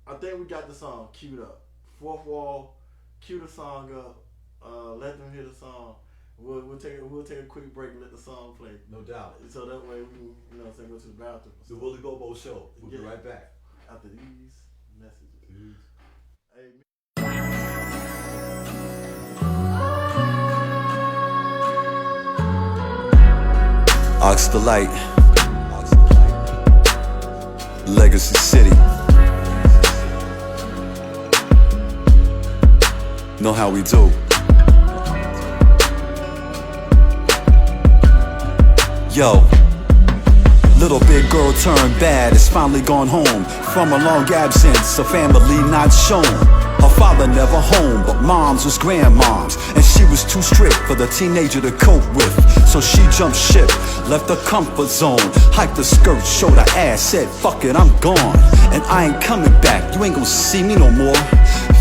I think we got the song queued up. Fourth wall, cue the song up. Let them hear the song. We'll take a quick break and let the song play. No doubt. So that way we can, you know what I'm saying, go to the bathroom. The Willy Bobo Show. We'll be Yeah. right back. After these messages. Hey, Ox the Light, Legacy City. Know how we do. Yo, little big girl turned bad, has finally gone home from a long absence, a family not shown. Her father never home, but moms was grandmoms, and she was too strict for the teenager to cope with. So she jumped ship, left her comfort zone, hiked her skirt, showed her ass, said fuck it, I'm gone, and I ain't coming back, you ain't gonna see me no more.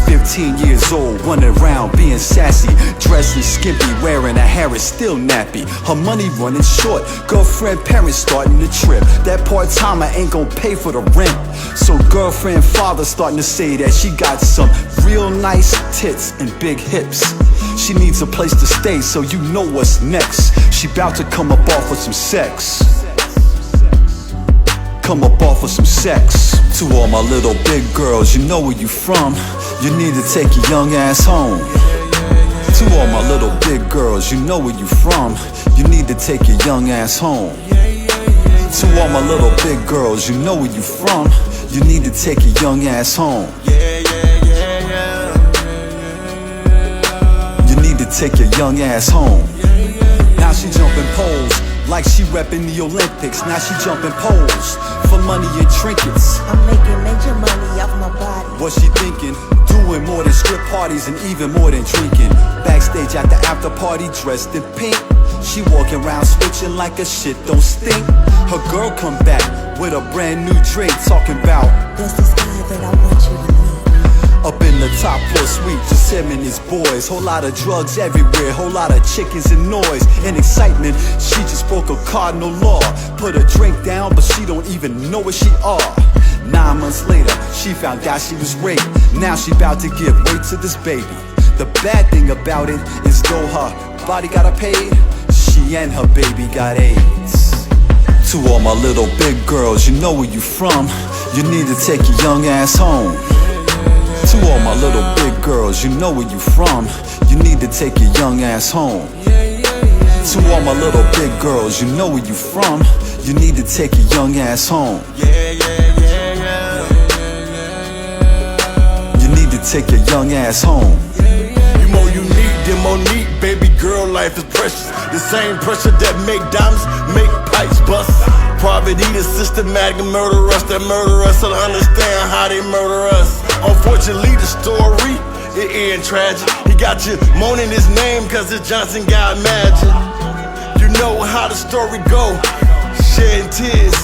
15 years old, running around being sassy, dressing skimpy, wearing a Harris, still nappy. Her money running short, girlfriend parents starting to trip. That part-timer ain't gonna pay for the rent. So girlfriend father starting to say that she got some real nice tits and big hips. She needs a place to stay, so you know what's next. She bout to come up off with some sex. Come up off with some sex. To all my little big girls, you know where you from. You need to take your young ass home. To all my little big girls, you know where you from. You need to take your young ass home. To all my little big girls, you know where you from. You need to take your young ass home. You need to take your young ass home. Now she jumping poles like she reppin' the Olympics. Now she jumping poles for money and trinkets. I'm making major money off my body. What she thinking? Doing more than strip parties and even more than drinking. Backstage at the after party dressed in pink. She walking around switching like a shit don't stink. Her girl come back with a brand new drink, talking about There's this guy that I want you to meet. up in the top floor suite, just him and his boys. Whole lot of drugs everywhere, whole lot of chickens and noise and excitement. She just broke a cardinal law, put her drink down, but she don't even know what she are. 9 months later, she found out she was raped. Now she about to give weight to this baby. The bad thing about it is though her body got her paid, she and her baby got AIDS. To all my little big girls, you know where you from. You need to take your young ass home. To all my little big girls, you know where you from. You need to take your young ass home. To all my little big girls, you know where you from. You need to take your young ass home. You need to take your young ass home. you more unique than Monique, baby girl, life is precious. The same pressure that make diamonds, make pipes bust. Poverty, the systematic murder us, that murder us, so to understand how they murder us. Unfortunately, the story, it end tragic. He got you moaning his name cause his Johnson got magic. You know how the story go, shedding tears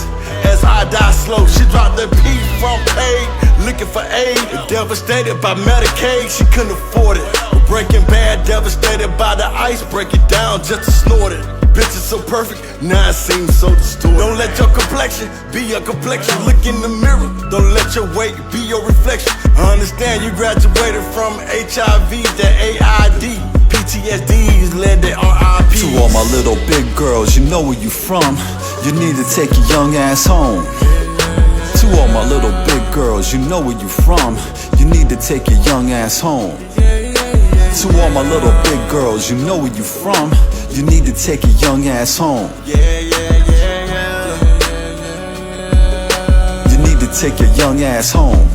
as I die slow. She dropped the P from paid, looking for aid. Devastated by Medicaid, she couldn't afford it. Breaking Bad, devastated by the ice, break it down just to snort it. bitches so perfect, now it seems so distorted. Don't let your complexion be your complexion. Look in the mirror, don't let your weight be your reflection. I understand you graduated from HIV to AID. PTSD's led to RIP. To all my little big girls, you know where you from. You need to take your young ass home. To all my little big girls, you know where you from. You need to take your young ass home. To all my little big girls, you know where you from. You need to take your young ass home. You need to take your young ass home.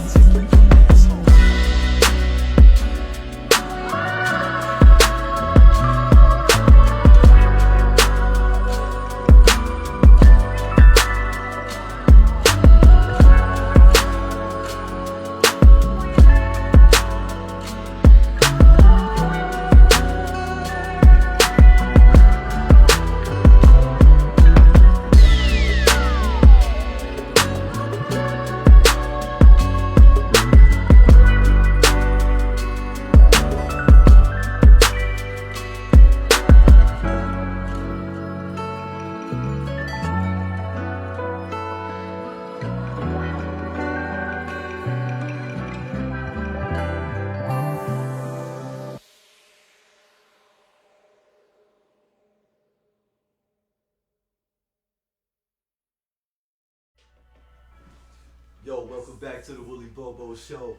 Yo, welcome back to the Willy Bobo Show.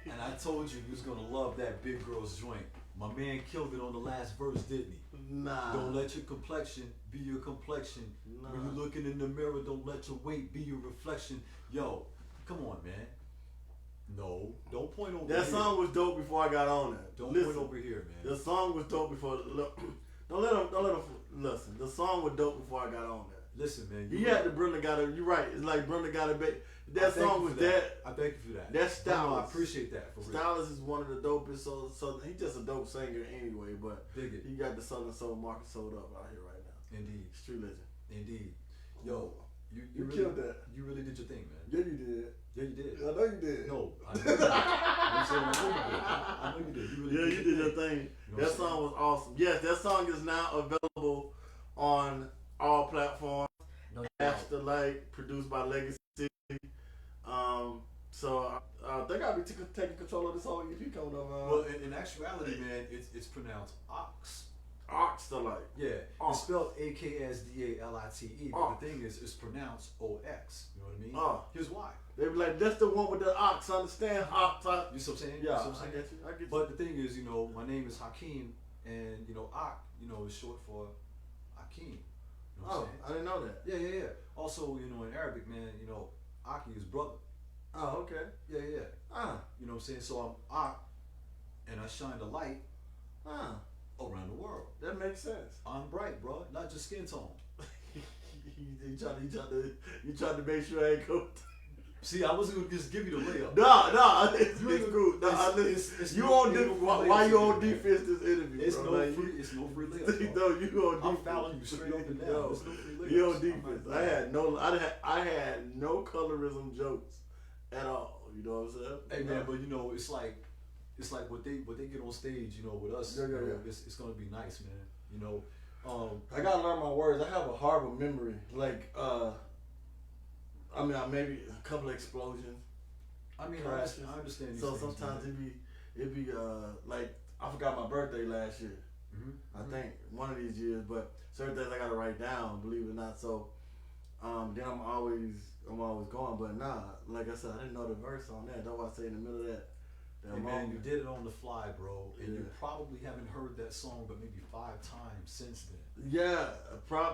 And I told you was gonna love that Big Girl's joint. My man killed it on the last verse, didn't he? Nah. Don't let your complexion be your complexion. Nah. When you're looking in the mirror, don't let your weight be your reflection. Yo, come on, man. No, don't point over here. That song was dope before I got on that. Don't listen, point over here, man. The song was dope before. Don't let him listen. The song was dope before I got on that. Listen, man. You had the Brenda got it. You're right. It's like Brenda got it. That song was that. I thank you for that. That's Stylist. No, I appreciate that. For real. Stylist is one of the dopest. So he's just a dope singer anyway. But Dig it. he got the Southern Soul market sold up out here right now. Indeed. Street legend. Indeed. Yo, you really, killed that. You really did your thing, man. Yeah, you did. Yeah, you did. I know you did. No, I know you did. I'm saying I know you did. You really Yeah, you did your thing. You know That song was awesome. Yes, that song is now available on all platforms. No, After Light, produced by Legacy. So I think I'll be taking control of this whole EP coming up. Well, in actuality, man, it's pronounced Ox. Ox the Light. Yeah, Ox. it's spelled AKSDALITE, but Ox. the thing is, it's pronounced OX. You know what I mean? Ox. Here's why. They be like, that's the one with the ox. Understand? Ox. You see what I'm saying? Yeah, You see what I'm I saying? get you. I get you. But the thing is, you know, my name is Hakeem, and you know, Ak, you know, is short for Akeem. You know what I'm Oh, saying? I didn't know that. Yeah. Also, you know, in Arabic, man, you know, Aki is brother. Oh, okay. Yeah. Ah, You know what I'm saying? So I'm Ak, and I shine the light ah, around the world. that makes sense. I'm bright, bro, not just skin tone. you tried to make sure I ain't cool. See, I wasn't gonna just give you the layup. No, it's You ain't- cool. No, it's you no- on ain't defense? no free Why you layups on in here, defense this interview? It's bro? no Like, free. It's no free layups. No, bro. you on defense. I'm fouling you straight up and down. Yo, There's no free layups. you on I'm defense. not- I had no colorism jokes at all. You know what I'm saying? Hey man, but you know, it's like what they get on stage, you know, with us. Yeah. You know, it's gonna be nice, man. You know, I gotta learn my words. I have a horrible memory. Like, I mean, maybe a couple of explosions. I mean, crashes. I understand. These So things, sometimes man. it be like I forgot my birthday last year. I think one of these years, but certain things I gotta write down, believe it or not. So then I'm always going, but nah, like I said, I didn't know the verse on that. That's why I say in the middle of that Hey man, moment. you did it on the fly, bro, and you Yeah. probably haven't heard that song, but maybe 5 times since then. Yeah,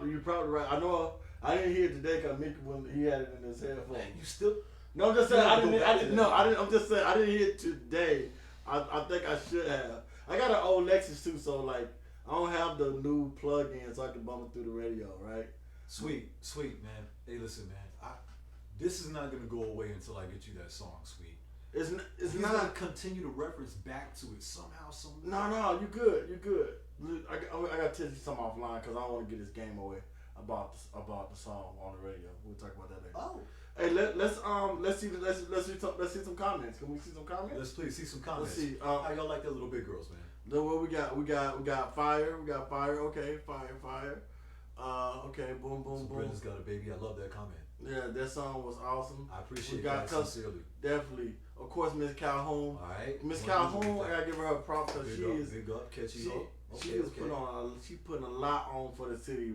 you're probably right. I know I didn't hear it today because Mickey when he had it in his headphones. Man, you still. No, I'm just saying You I gotta go didn't. back I to didn't. that. No, I didn't. I'm just saying I didn't hear it today. I think I should have. I got an old Lexus too, so like I don't have the new plug-in, so I can bump it through the radio, right? Sweet, man. Hey, listen, man. This is not gonna go away until I get you that song, Sweet. It's He's not. gonna continue to reference back to it somehow, some way. No, you good. I gotta tell you something offline because I don't want to get this game away about the song on the radio. We'll talk about that later. Oh. Hey, let's see some comments. Can we see some comments? Let's please see some comments. Let's see. How y'all like that little big girls, man? What we got? We got fire. We got fire. Okay, fire. Okay, boom, boom, So boom. Brenda's got a baby. I love that comment. Yeah, that song was awesome. I appreciate We got that sincerely. Definitely. Of course, Miss Calhoun. All right. Miss One Calhoun, music I gotta give her her props because she is. Big up, catchy She, up. she Okay, is okay. she putting a lot on for the city.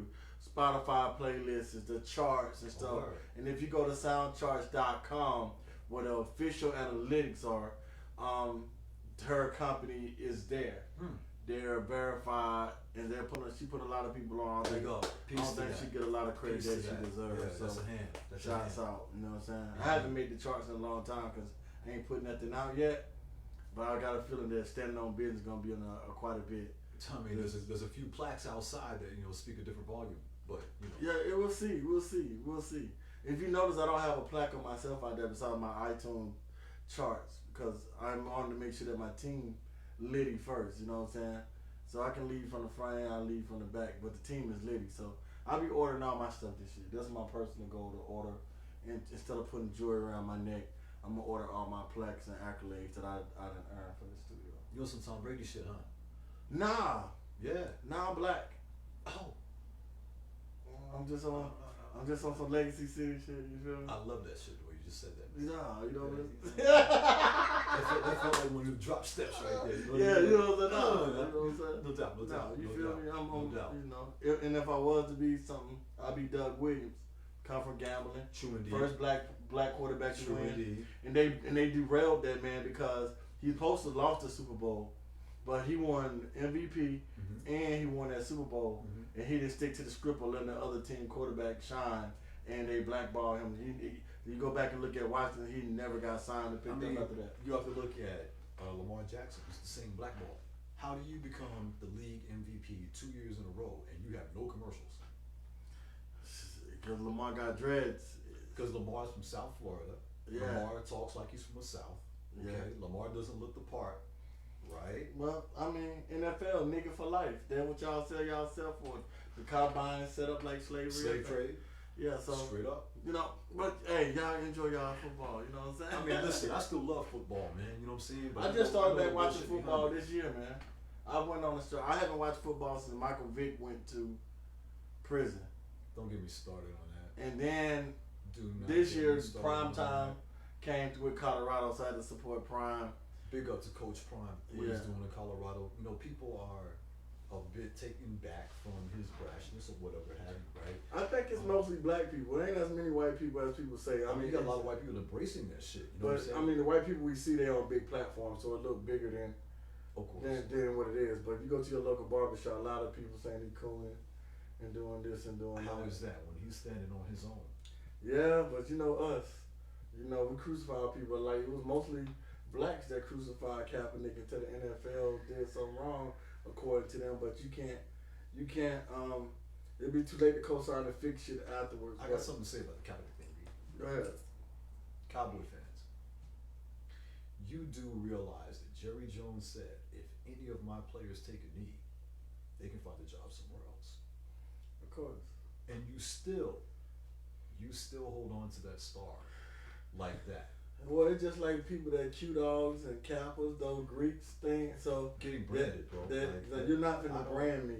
Spotify playlists, the charts and stuff. Alright. And if you go to soundcharts.com, where the official analytics are, her company is there. They're verified, and she put a lot of people on. Big up. I Peace don't to think that. she get a lot of credit Peace that to she that. deserves. Yeah, so that's a hand. That's a shouts hand. out. You know what I'm saying? Yeah. I haven't made the charts in a long time because I ain't put nothing out yet. But I got a feeling that standing on business is gonna be on quite a bit. I mean, there's a few plaques outside that speak a different volume, but Yeah, we'll see. If you notice, I don't have a plaque on myself out there beside my iTunes charts because I'm on to make sure that my team litty first. You know what I'm saying? So I can lead from the front end, I lead from the back, but the team is litty. So I'll be ordering all my stuff this year. That's my personal goal to order, and instead of putting jewelry around my neck, I'm gonna order all my plaques and accolades that I done earned for the studio. you know some Tom Brady shit, huh? Nah, Yeah. I'm black. Oh, I'm just on some Legacy City shit. You feel me? I love that shit the way you just said that. Nah, you know what I'm That felt like one of the drop steps right there. Yeah, you know what I'm saying? No, You know what I'm saying? no doubt, no doubt. You no feel doubt, me? I'm no doubt. you know. And if I was to be something, I'd be Doug Williams. Come from gambling. True indeed. First black quarterback to True win. indeed. And they derailed that man because he supposed to lost the Super Bowl, but he won MVP and he won that Super Bowl, and he didn't stick to the script or letting the other team quarterback shine, and they blackballed him. You go back and look at Washington, he never got signed and picked up after that. You have to look at Lamar Jackson. It's the same blackball. How do you become the league MVP 2 years in a row and you have no commercials? Because Lamar got dreads. Because Lamar's from South Florida. Yeah. Lamar talks like he's from the South. Okay. Yeah. Lamar doesn't look the part. Right. Well, I mean, NFL, nigga for life. That's what y'all sell yourself for. The combine set up like slavery. Slave trade. Yeah, so Straight up. you know, but hey, y'all enjoy y'all football. You know what I'm saying? I mean, listen, I still love football, man. You know what I'm saying? But I just started back know watching bullshit football behind it. this year, man. I went on a show. I haven't watched football since Michael Vick went to prison, Don't get me started on that. and then Do not this get me year started prime on time that. came with Colorado, so I had to support Prime. Big up to Coach Prime. What he's Yeah. doing in Colorado. You know, people are a bit taken back from his brashness or whatever have you, right? I think it's mostly black people. There ain't as many white people as people say. I mean, you got a lot of white people embracing that shit. You know what I'm But saying? I mean, the white people we see, they on big platforms, so it look bigger than of course. than what it is. But if you go to your local barbershop, a lot of people saying he cooling and doing this and doing How that. is that when he's standing on his own? Yeah, but you know us. You know, we crucify people like it was mostly blacks that crucified Kaepernick until the NFL did something wrong according to them. But you can't. It'd be too late to co-sign and fix shit afterwards. I got something to say about the Cowboy thing. B. Go ahead. Cowboy fans, you do realize that Jerry Jones said if any of my players take a knee, they can find a job somewhere else. Of course. And you still hold on to that star like that. Well, it's just like people that Q dogs and Kappas, those Greeks thing. So Getting branded, bro. that you're not I gonna don't- brand me.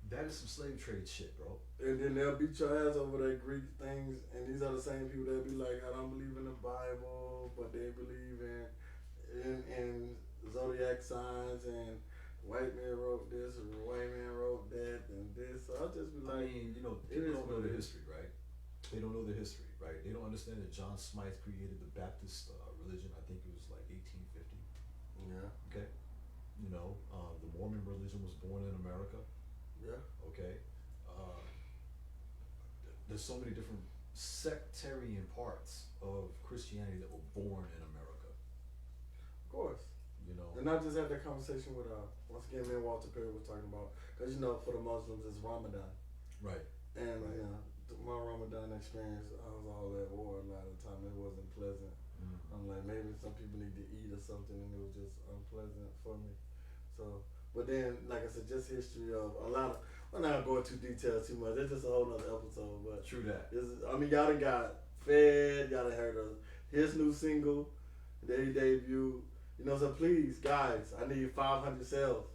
That is some slave trade shit, bro. And then they'll beat your ass over that Greek things, and these are the same people that be like, I don't believe in the Bible, but they believe in zodiac signs, and white man wrote this, or white man wrote that, and this. So I'll just be I like, mean, it people is don't know what the it is. history, right? They don't know the history, right? They don't understand that John Smythe created the Baptist religion. I think it was like 1850. yeah, Okay, you know, the Mormon religion was born in America. yeah, Okay, there's so many different sectarian parts of Christianity that were born in America. of course. You know, And I just had that conversation with once again, me and Walter Perry was talking about, because you know, for the Muslims it's Ramadan, right? and Right. you know, my Ramadan experience, I was all at war a lot of the time. It wasn't pleasant. I'm like, maybe some people need to eat or something, and it was just unpleasant for me. So, but then, like I said, just history of a lot of. I'm not going too details too much. It's just a whole nother episode. But True that. I mean, y'all done got fed. Y'all done heard of his new single that he debuted. You know, so please, guys, I need 500 sales.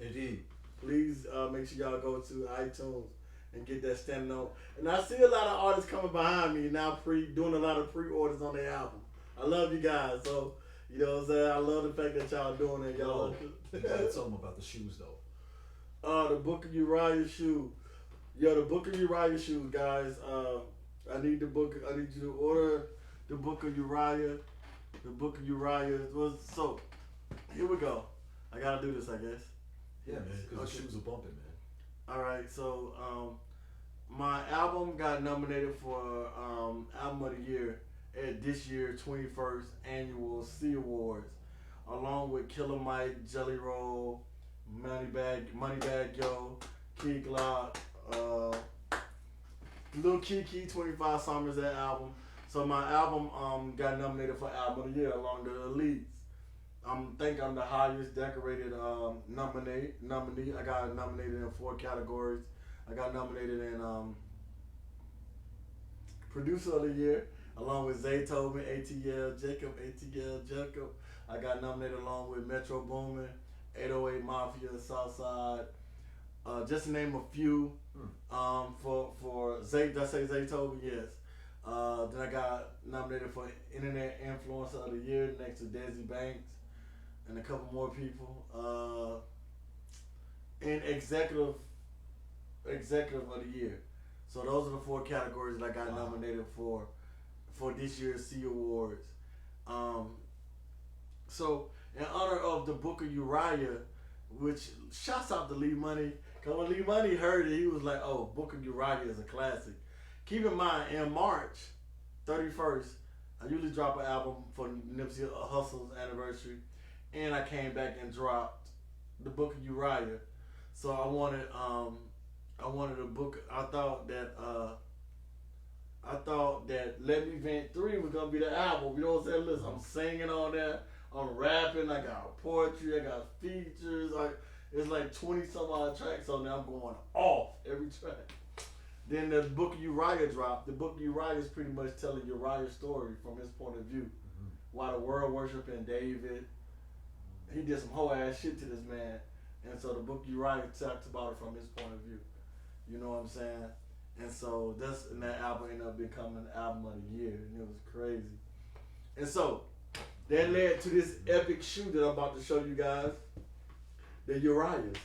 Indeed. please make sure y'all go to iTunes and get that standing on. And I see a lot of artists coming behind me now, doing a lot of pre-orders on their album. I love you guys, so you know what I'm saying. I love the fact that y'all doing it, y'all. You gotta tell them about the shoes though. The Book of Uriah shoe. Yo, the Book of Uriah shoes, guys. I need the book. I need you to order the Book of Uriah. The Book of Uriah. So here we go. I gotta do this, I guess. Yeah, man, because the shoes are bumping, man. All right, so my album got nominated for Album of the Year at this year's 21st Annual C Awards, along with Killer Mike, Jelly Roll, Moneybag Yo, Key Glock, Lil Kiki, 25 Somerset album. So my album got nominated for Album of the Year along the elites. I think I'm the highest decorated nominee. I got nominated in 4 categories. I got nominated in Producer of the Year, along with Zaytoven, ATL Jacob. I got nominated along with Metro Boomin, 808 Mafia, Southside. Just to name a few. For did I say Zaytoven? Yes. Then I got nominated for Internet Influencer of the Year next to Desi Banks and a couple more people. And Executive of the Year. So those are the 4 categories that I got nominated for this year's C Awards. So in honor of the Book of Uriah, which shouts out to Lee Money. Cause when Lee Money heard it, he was like, "Oh, Book of Uriah is a classic." Keep in mind, in March 31st, I usually drop an album for Nipsey Hussle's anniversary, and I came back and dropped the Book of Uriah. So I wanted a book. I thought that Let Me Vent 3 was gonna be the album. You know what I'm saying? Listen, I'm singing on there. I'm rapping. I got poetry. I got features. It's like 20 some odd tracks on there. I'm going off every track. Then the Book of Uriah dropped. The Book of Uriah is pretty much telling Uriah's story from his point of view. Why the world worshiping David. He did some whole ass shit to this man. And so the Book of Uriah talks about it from his point of view. You know what I'm saying? And so and that album ended up becoming Album of the Year. And it was crazy. And so that led to this epic shoe that I'm about to show you guys. The Uriahs.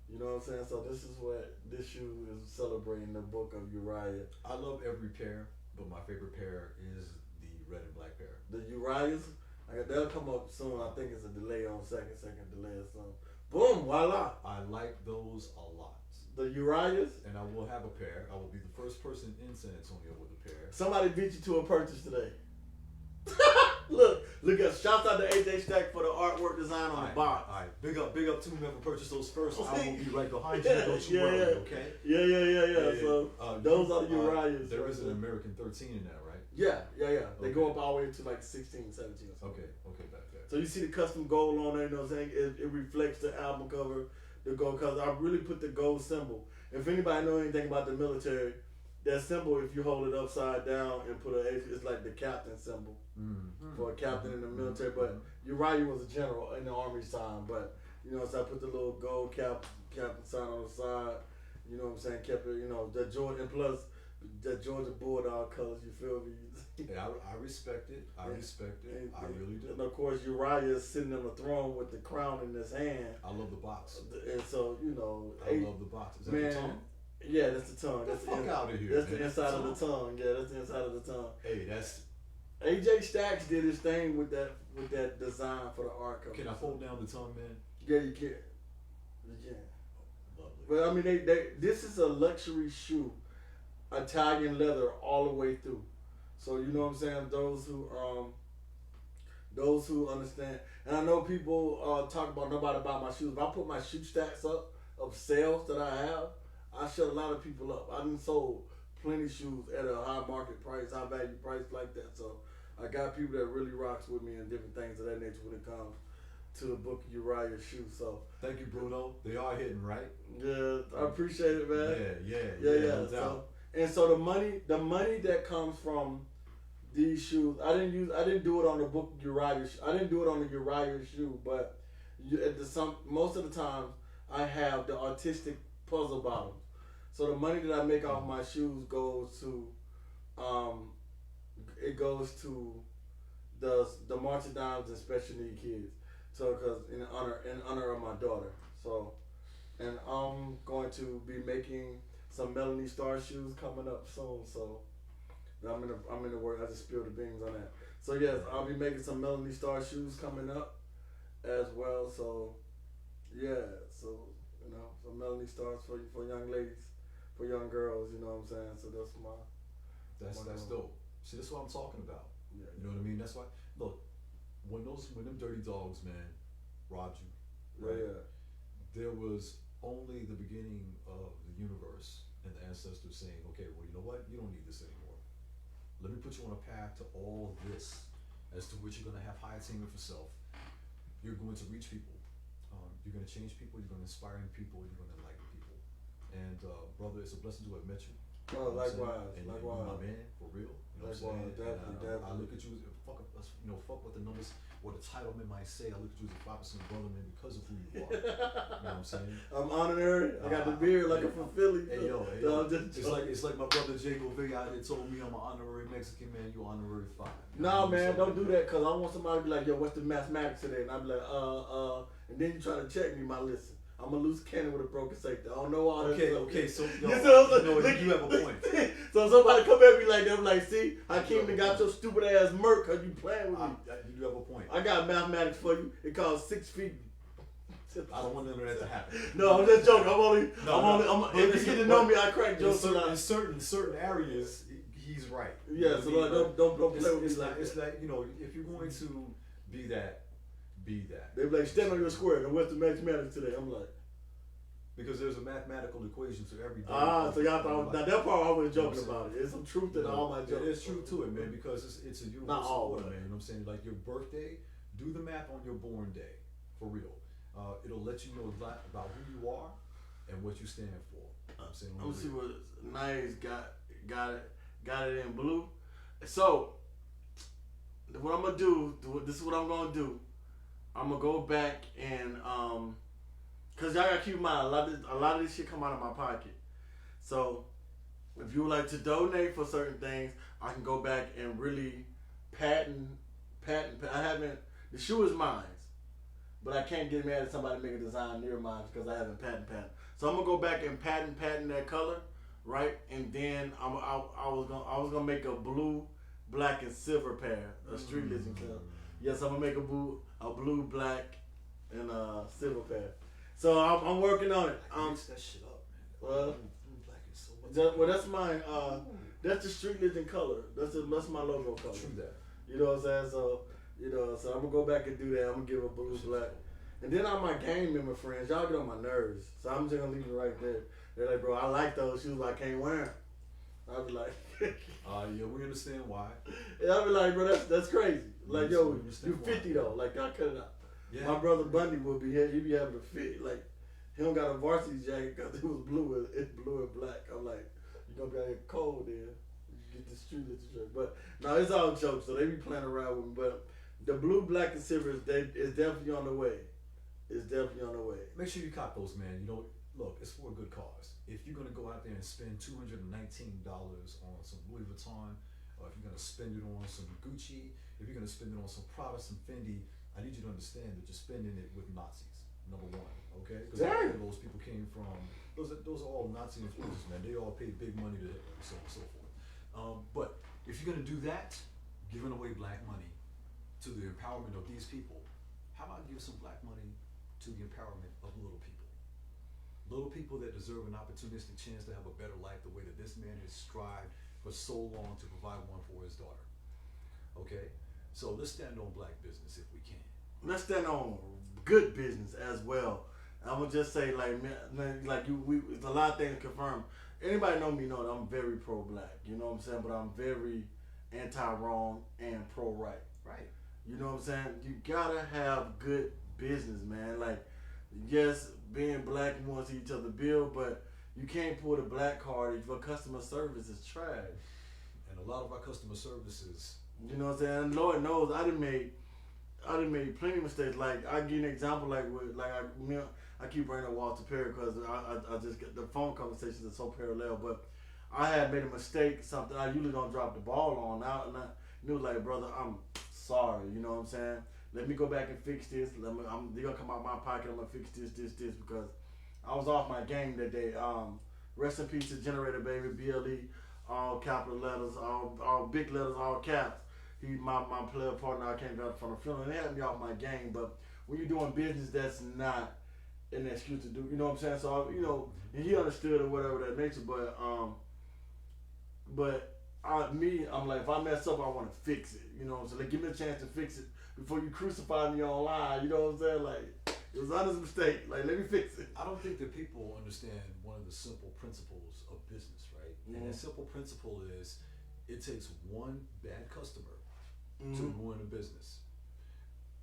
You know what I'm saying? So this is what this shoe is celebrating, the Book of Uriah. I love every pair, but my favorite pair is the red and black pair. The Uriahs, they'll come up soon. I think it's a delay on second delay or something. Boom, voila. I like those a lot. The Uriahs? And I will have a pair. I will be the first person in San Antonio with a pair. Somebody beat you to a purchase today. Look at shouts out to AJ Stack for the artwork design on the box. All right, big up to whoever purchased those first. I will be right behind you. Don't you worry, okay? Yeah. So those are the Uriahs. There is an American 13 in that, right? Yeah. They Okay. go up all the way to like 16, 17 or something. Okay, back there. So you see the custom gold on there, you know what I'm saying? It reflects the album cover, the gold, because I really put the gold symbol. If anybody know anything about the military, that symbol, if you hold it upside down and put an H, it's like the captain symbol for a captain in the military. But Uriah was a general in the Army's time. But, you know, so I put the little gold captain sign on the side. You know what I'm saying? Kept it, you know, the Georgia, and plus the Georgia Bulldog colors, you feel me? Yeah, I respect it. I respect it. I really do. And of course, Uriah is sitting on the throne with the crown in his hand. I love the box. And so, you know. I love the box. Is that the tongue? Yeah, that's the tongue. Get the fuck out of here. That's the inside of the tongue. Yeah, that's the inside of the tongue. Hey, that's. AJ Stacks did his thing with that design for the art cover. Can I fold down the tongue, man? Yeah, you can. You can. Lovely. But I mean, this is a luxury shoe, Italian leather all the way through. So you know what I'm saying. Those who understand, and I know people talk about nobody buy my shoes. If I put my shoe stacks up of sales that I have, I shut a lot of people up. I done sold plenty of shoes at a high market price, high value price like that. So I got people that really rocks with me and different things of that nature when it comes to the Book of Uriah shoe. So thank you, Bruno. They are hitting right. Yeah, I appreciate it, man. Yeah. No so the money that comes from these shoes, I didn't do it on the Book of Uriah. I didn't do it on the Uriah shoe, but most of the time I have the artistic puzzle bottoms. So the money that I make off my shoes goes to, it goes to the March of Dimes and special need kids. So, cause in honor of my daughter. So, and I'm going to be making some Melanie Star shoes coming up soon. So, I'm in the work. I just spilled the beans on that. So yes, I'll be making some Melanie Star shoes coming up as well. So, yeah. So some Melanie Stars for young ladies, for young girls. You know what I'm saying? So That's dope. See, that's what I'm talking about. Yeah. You know what I mean? That's why. Look, when them dirty dogs, man, robbed you, right? Yeah. There was only the beginning of the universe and the ancestors saying, okay, well, you know what? You don't need this anymore. Let me put you on a path to all this, as to which you're going to have high attainment for self. You're going to reach people. You're going to change people. You're going to inspire people. You're going to enlighten people. And brother, it's a blessing to have met you. Oh, likewise, and likewise. You're my man, for real. You know what I'm saying? Definitely. I look at you as fuck what the numbers, what the titlement might say. I look at you as a 5% brother, man, because of who you are. You know what I'm saying? I'm honorary. I got the beard like I'm from Philly. Hey yo, So it's like my brother Jay Govey out there told me I'm an honorary Mexican man. You honorary 5. Nah, man, don't do that, cause I want somebody to be like, yo, what's the mathematics today? And I'm like, and then you try to check me, my listen. I'm a loose cannon with a broken safety. I don't know all that stuff. Okay, so yo, you have a point. So somebody come at me like that, I'm like, see, Hakeem done got your stupid ass murk cause you playing with me. You do have a point. I got mathematics for you. It costs 6 feet. I don't want none of that to happen. No, I'm just joking. If you get to know me, I crack jokes a lot. In certain areas, he's right. Yeah, so like, don't play with me it's like it's like, if you're going to be that, be that. They be like, stand on your square. And what's the mathematics today? I'm like, because there's a mathematical equation to every day. so y'all thought now that part I was joking about it. There's some truth in all my jokes. There's truth to it, man, because it's a universal Not all order, of it. man. You know what I'm saying? Like your birthday, do the math on your born day, for real. It'll let you know a lot about who you are and what you stand for. You know what I'm saying? I'm gonna see what Nice got it in blue. So what I'm gonna do, this is what I'm gonna do. I'm gonna go back and cause y'all gotta keep in mind a lot of this shit come out of my pocket. So if you would like to donate for certain things, I can go back and really patent. I haven't. The shoe is mine, but I can't get mad at somebody making a design near mine because I haven't patent. So I'm gonna go back and patent that color, right? And then I was gonna make a blue, black, and silver pair, a street legend color. Yes, I'm gonna make a blue, black, and silver pair. So I'm working on it. Mix that shit up, man. That's mine. That's the street legend color. That's my logo color. True that. You know what I'm saying? So so I'm gonna go back and do that. I'm gonna give a blue, black, and then all my gang member friends, y'all get on my nerves. So I'm just gonna leave it right there. They're like, bro, I like those shoes, but I can't wear them. I'll be like, yeah, we understand why. and I'll be like, bro, that's crazy. Like, yo, We understand you 50 why. though. Like, I cut it out. Yeah. My brother Bundy will be here. He be having to fit. Like, he don't got a varsity jacket because it was blue. It's blue and black. I'm like, you gonna be out here cold there. You get the street literature. But no, it's all jokes. So they be playing around with me. But the blue, black, and silver is definitely on the way. It's definitely on the way. Make sure you cop those, man. Look, it's for a good cause. If you're gonna go out there and spend $219 on some Louis Vuitton, or if you're gonna spend it on some Gucci, if you're gonna spend it on some Prada, some Fendi, I need you to understand that you're spending it with Nazis. Number one, okay? Because those people came from those are all Nazi influences, man. They all paid big money to Hitler and so on and so forth. But if you're gonna do that, giving away black money to the empowerment of these people, how about give some black money to the empowerment of little people? Little people that deserve an opportunistic chance to have a better life the way that this man has strived for so long to provide one for his daughter. Okay? So let's stand on black business if we can. Let's stand on good business as well. I'm gonna just say, like, man, like it's a lot of things confirmed. Anybody know me know that I'm very pro-black. You know what I'm saying? But I'm very anti-wrong and pro-right. Right. You know what I'm saying? You gotta have good business, man. Like, yes, being black, you want to see each other build, but you can't pull the black card if your customer service is trash. And a lot of our customer services. You know what I'm saying? And Lord knows I done made plenty of mistakes. Like, I give you an example, like with I keep bringing up Walter Perry because I just get the phone conversations are so parallel. But I had made a mistake, something I usually don't drop the ball on. Now, and I knew like, brother, I'm sorry. You know what I'm saying? Let me go back and fix this. They're gonna come out my pocket. I'm gonna fix this because I was off my game that day. Rest in peace to Generator Baby, BLE, all capital letters, all big letters, all caps. He my player partner. I came back from the funeral and they had me off my game. But when you're doing business, that's not an excuse to do. You know what I'm saying? So and he understood or whatever that nature. But I'm like, if I mess up, I want to fix it. You know, so like, give me a chance to fix it before you crucify me online. You know what I'm saying? Like, it was honest mistake. Like, let me fix it. I don't think that people understand one of the simple principles of business, right? Mm-hmm. And that simple principle is it takes one bad customer Mm-hmm. to ruin a business.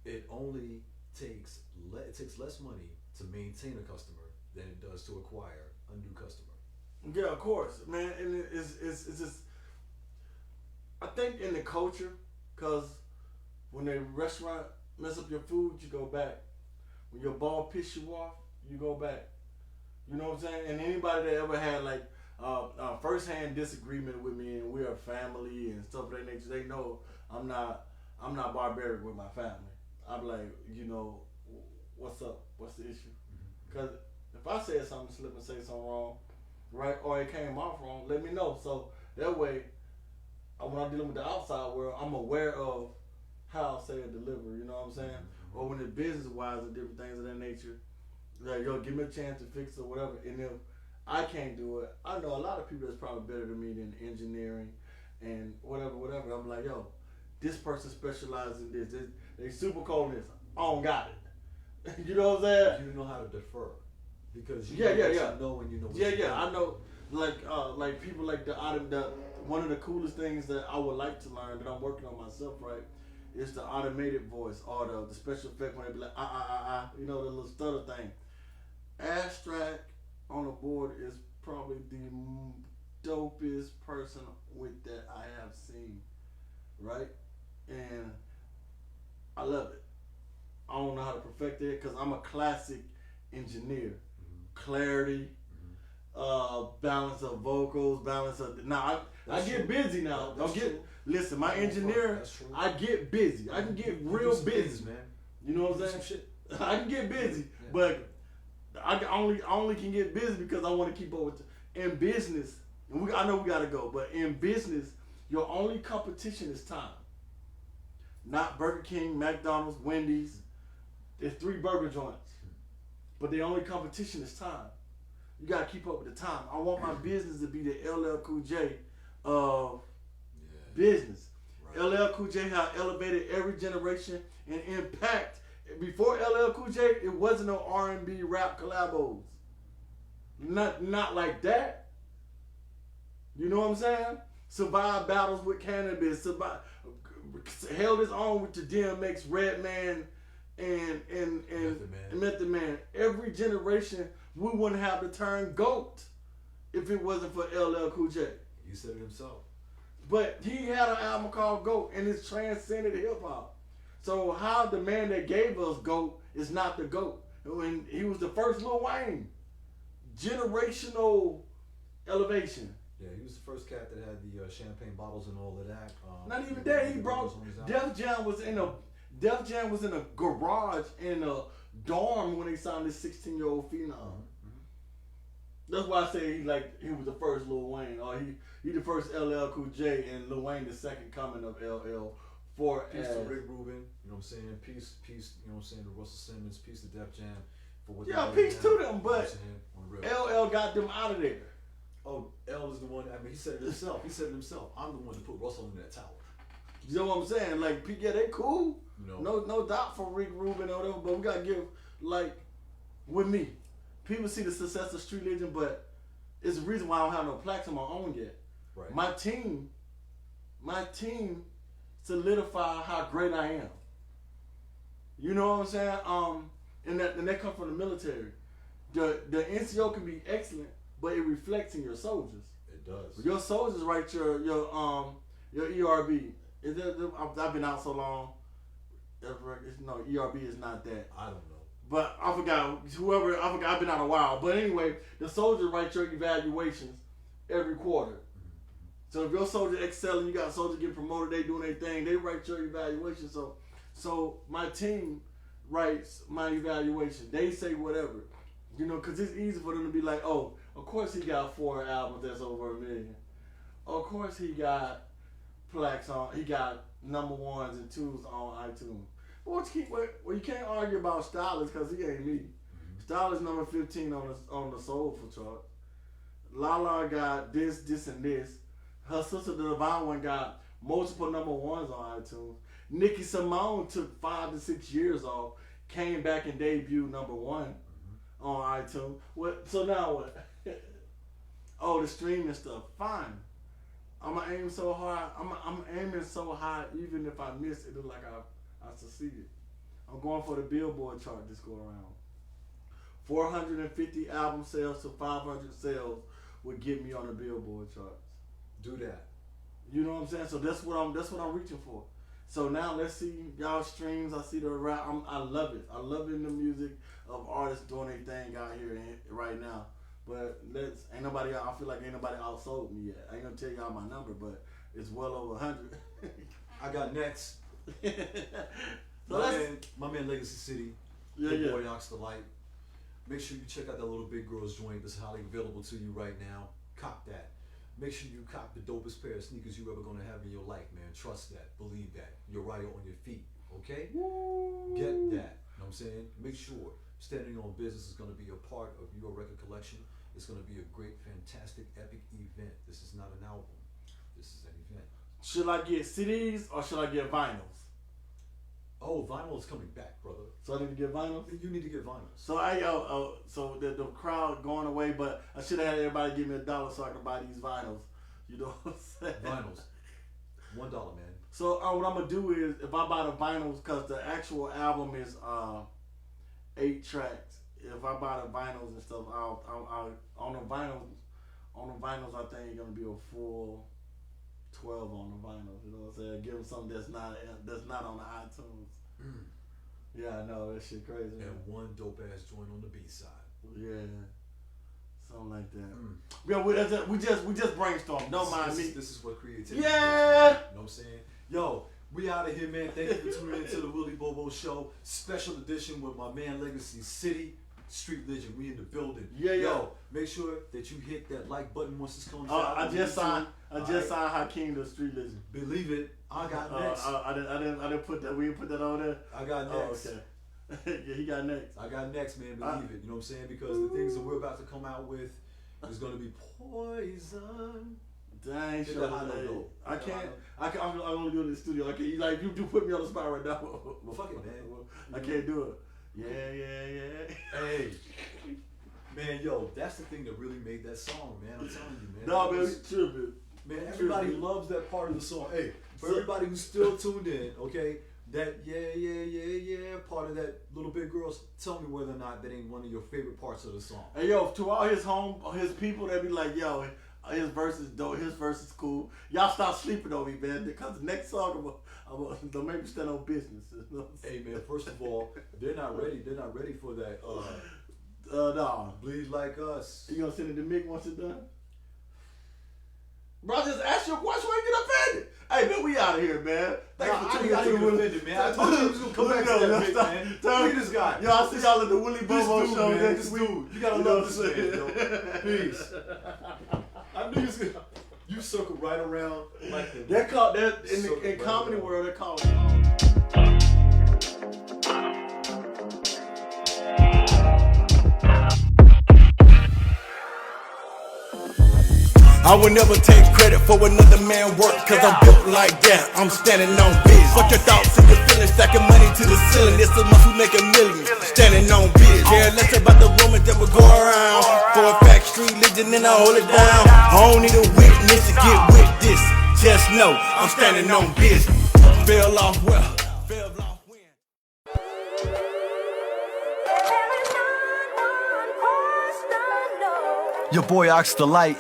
It only takes less money to maintain a customer than it does to acquire a new customer. Yeah, of course, man. And it's just, I think in the culture, because when the restaurant mess up your food, you go back. When your ball piss you off, you go back. You know what I'm saying? And anybody that ever had like first-hand disagreement with me, and we're a family and stuff of that nature, they know I'm not barbaric with my family. I'm like, what's up? What's the issue? Because if I said something, slip and say something wrong, right, or it came off wrong, let me know. So that way, when I'm dealing with the outside world, I'm aware of how I say it deliver. You know what I'm saying? Mm-hmm. Or when it's business-wise and different things of that nature, like, yo, give me a chance to fix it or whatever. And if I can't do it, I know a lot of people that's probably better than me in engineering and whatever. I'm like, yo, this person specializes in this. They super cold in this. I don't got it. You know what I'm saying? You know how to defer because you know when you know. I know. Like people like the one of the coolest things that I would like to learn that I'm working on myself, right, is the automated voice or the special effect when they be like the little stutter thing. Abstract on the board is probably the dopest person with that I have seen, right? And I love it. I don't know how to perfect it because I'm a classic engineer. Mm-hmm. Clarity, balance of vocals, balance of. Now I get busy now. Listen, my engineer, I get busy. I can get real busy, man. You know what I'm saying? I can get busy, but I only can get busy because I want to keep up with. In business, I know we gotta go, but in business, your only competition is time. Not Burger King, McDonald's, Wendy's. There's 3 burger joints, but the only competition is time. You gotta keep up with the time. I want my business to be the LL Cool J of business. Right. LL Cool J has elevated every generation and impact. Before LL Cool J, it wasn't no R&B rap collabos. Not like that. You know what I'm saying? Survived battles with cannabis. Held his own with the DMX, Redman, and Method Man. Every generation, we wouldn't have the term GOAT if it wasn't for LL Cool J. He said it himself. But he had an album called GOAT, and it's transcended hip hop. So how the man that gave us GOAT is not the GOAT? When he was the first Lil Wayne. Generational elevation. Yeah, he was the first cat that had the champagne bottles and all of that. Not even that. He brought Def Jam was in a garage in a dorm when they signed this 16-year-old phenom. Mm-hmm. That's why I say he was the first Lil Wayne, or he the first LL Cool J, and Lil Wayne the second coming of LL. Peace to Rick Rubin, you know what I'm saying? Peace, you know what I'm saying, to Russell Simmons, peace to Def Jam. For what peace to them, but LL got them out of there. Oh, L is the one, he said it himself. I'm the one to put Russell in that tower. You know what I'm saying? Like, yeah, they cool. No doubt for Rick Rubin or whatever, but we gotta give, like, with me, people see the success of Street Legend, but it's the reason why I don't have no plaques on my own yet. Right. My team solidify how great I am. You know what I'm saying? And that comes from the military. The NCO can be excellent, but it reflects in your soldiers. It does. Your soldiers write your ERB. I've been out so long. No, ERB is not that. I don't know. But I forgot I've been out a while. But anyway, the soldiers write your evaluations every quarter. So if your soldier excelling, you got soldiers getting promoted, they doing their thing, they write your evaluation. So my team writes my evaluation. They say whatever. You know, because it's easy for them to be like, oh, of course he got 4 albums that's over 1 million. Of course he got plaques on, he got number 1s and 2s on iTunes. Well, you can't argue about Stylist because he ain't me. Stylist number 15 on the Soulful chart. Lala got this, and this. Her sister, the Divine One, got multiple number 1s on iTunes. Nikki Simone took 5 to 6 years off, came back and debuted number 1 on iTunes. What? So now what? Oh, the streaming stuff. Fine. I'm gonna aim so hard. I'm aiming so high, even if I miss, it look like I succeeded. I'm going for the Billboard chart this go around. 450 album sales to 500 sales would get me on the Billboard charts. Do that. You know what I'm saying? So that's what I'm reaching for. So now let's see y'all streams. I see the rap. I love it. I love it in the music of artists doing their thing out here right now. But I feel like ain't nobody outsold me yet. I ain't gonna tell y'all my number, but it's well over 100. I got next. So my man Legacy City. Yeah. Boy Ox the Light. Make sure you check out that little Big Girls joint that's highly available to you right now. Cop that. Make sure you cop the dopest pair of sneakers you ever gonna have in your life, man. Trust that. Believe that. You're right on your feet. Okay? Woo. Get that. You know what I'm saying? Make sure Standing on Business is gonna be a part of your record collection. It's gonna be a great, fantastic, epic event. This is not an album. This is an event. Should I get CDs or should I get vinyls? Oh, vinyl is coming back, brother. So I need to get vinyls? You need to get vinyls. So so the crowd going away, but I should have had everybody give me $1 so I could buy these vinyls. You know what I'm saying? Vinyls. $1, man. So what I'm gonna do is, if I buy the vinyls, because the actual album is 8 tracks. If I buy the vinyls and stuff, I'll on the vinyls, I think it's gonna be a full 12 on the vinyls. You know what I'm saying? Give them something that's not on the iTunes. Yeah, I know that shit crazy. And one dope ass joint on the B side. Yeah, something like that. Yeah, we just brainstormed. Don't mind me. This is what creativity. Yeah. Is, you know what I'm saying? Yo, we out of here, man. Thank you for tuning into the Willy Bobo Show, special edition with my man Legacy City. Street Legend, we in the building. Yeah. Yo, make sure that you hit that like button once this comes out. I just signed Hakeem to Street Legend. Believe it, I got next. I didn't put that. We didn't put that on there. I got next. Oh, okay. Yeah, he got next. I got next, man. Believe it. You know what I'm saying? Because the things that we're about to come out with is gonna be poison. Dang, sure. I can't. I'm only doing it in the studio. I can't. You do put me on the spot right now. Well, fuck it, man. I can't do it. Yeah. Hey, man, yo, that's the thing that really made that song, man. I'm telling you, man. No, man, it's tripping. Man, everybody loves that part of the song. Hey, for everybody who's still tuned in, okay, that yeah part of that Little Big Girls, tell me whether or not that ain't one of your favorite parts of the song. Hey, yo, to all his people, they be like, yo, his verse is dope, his verse is cool. Y'all stop sleeping on me, man, because the next song they'll make me stand on business. You know? Hey, man, first of all, they're not ready for that. No. Bleed Like Us. You gonna send it to Mick once it's done? Bro, I just asked you a question where you get offended. Hey, man, we out of here, man. Thanks for tuning in. I get offended, man. I told you he was gonna come back to that Mick, man. Look at this guy. Yo, I'll see y'all at the Willy Bobo Show next week. You gotta love this man, yo. Peace. I knew you circled right around like that. They're called in comedy world. They're called. I would never take credit for another man's work, cause I'm built like that, I'm standing on biz. Fuck your thoughts and your feelings, stacking money to the ceiling. It's the ones who make a million, standing on biz. Care less about the rumors that would go around. For a fact, Street Legend, and I hold it down. I don't need a witness to get with this. Just know, I'm standing on biz. Fell off well, fell off when. Your boy Ox the Light.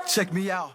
Check me out.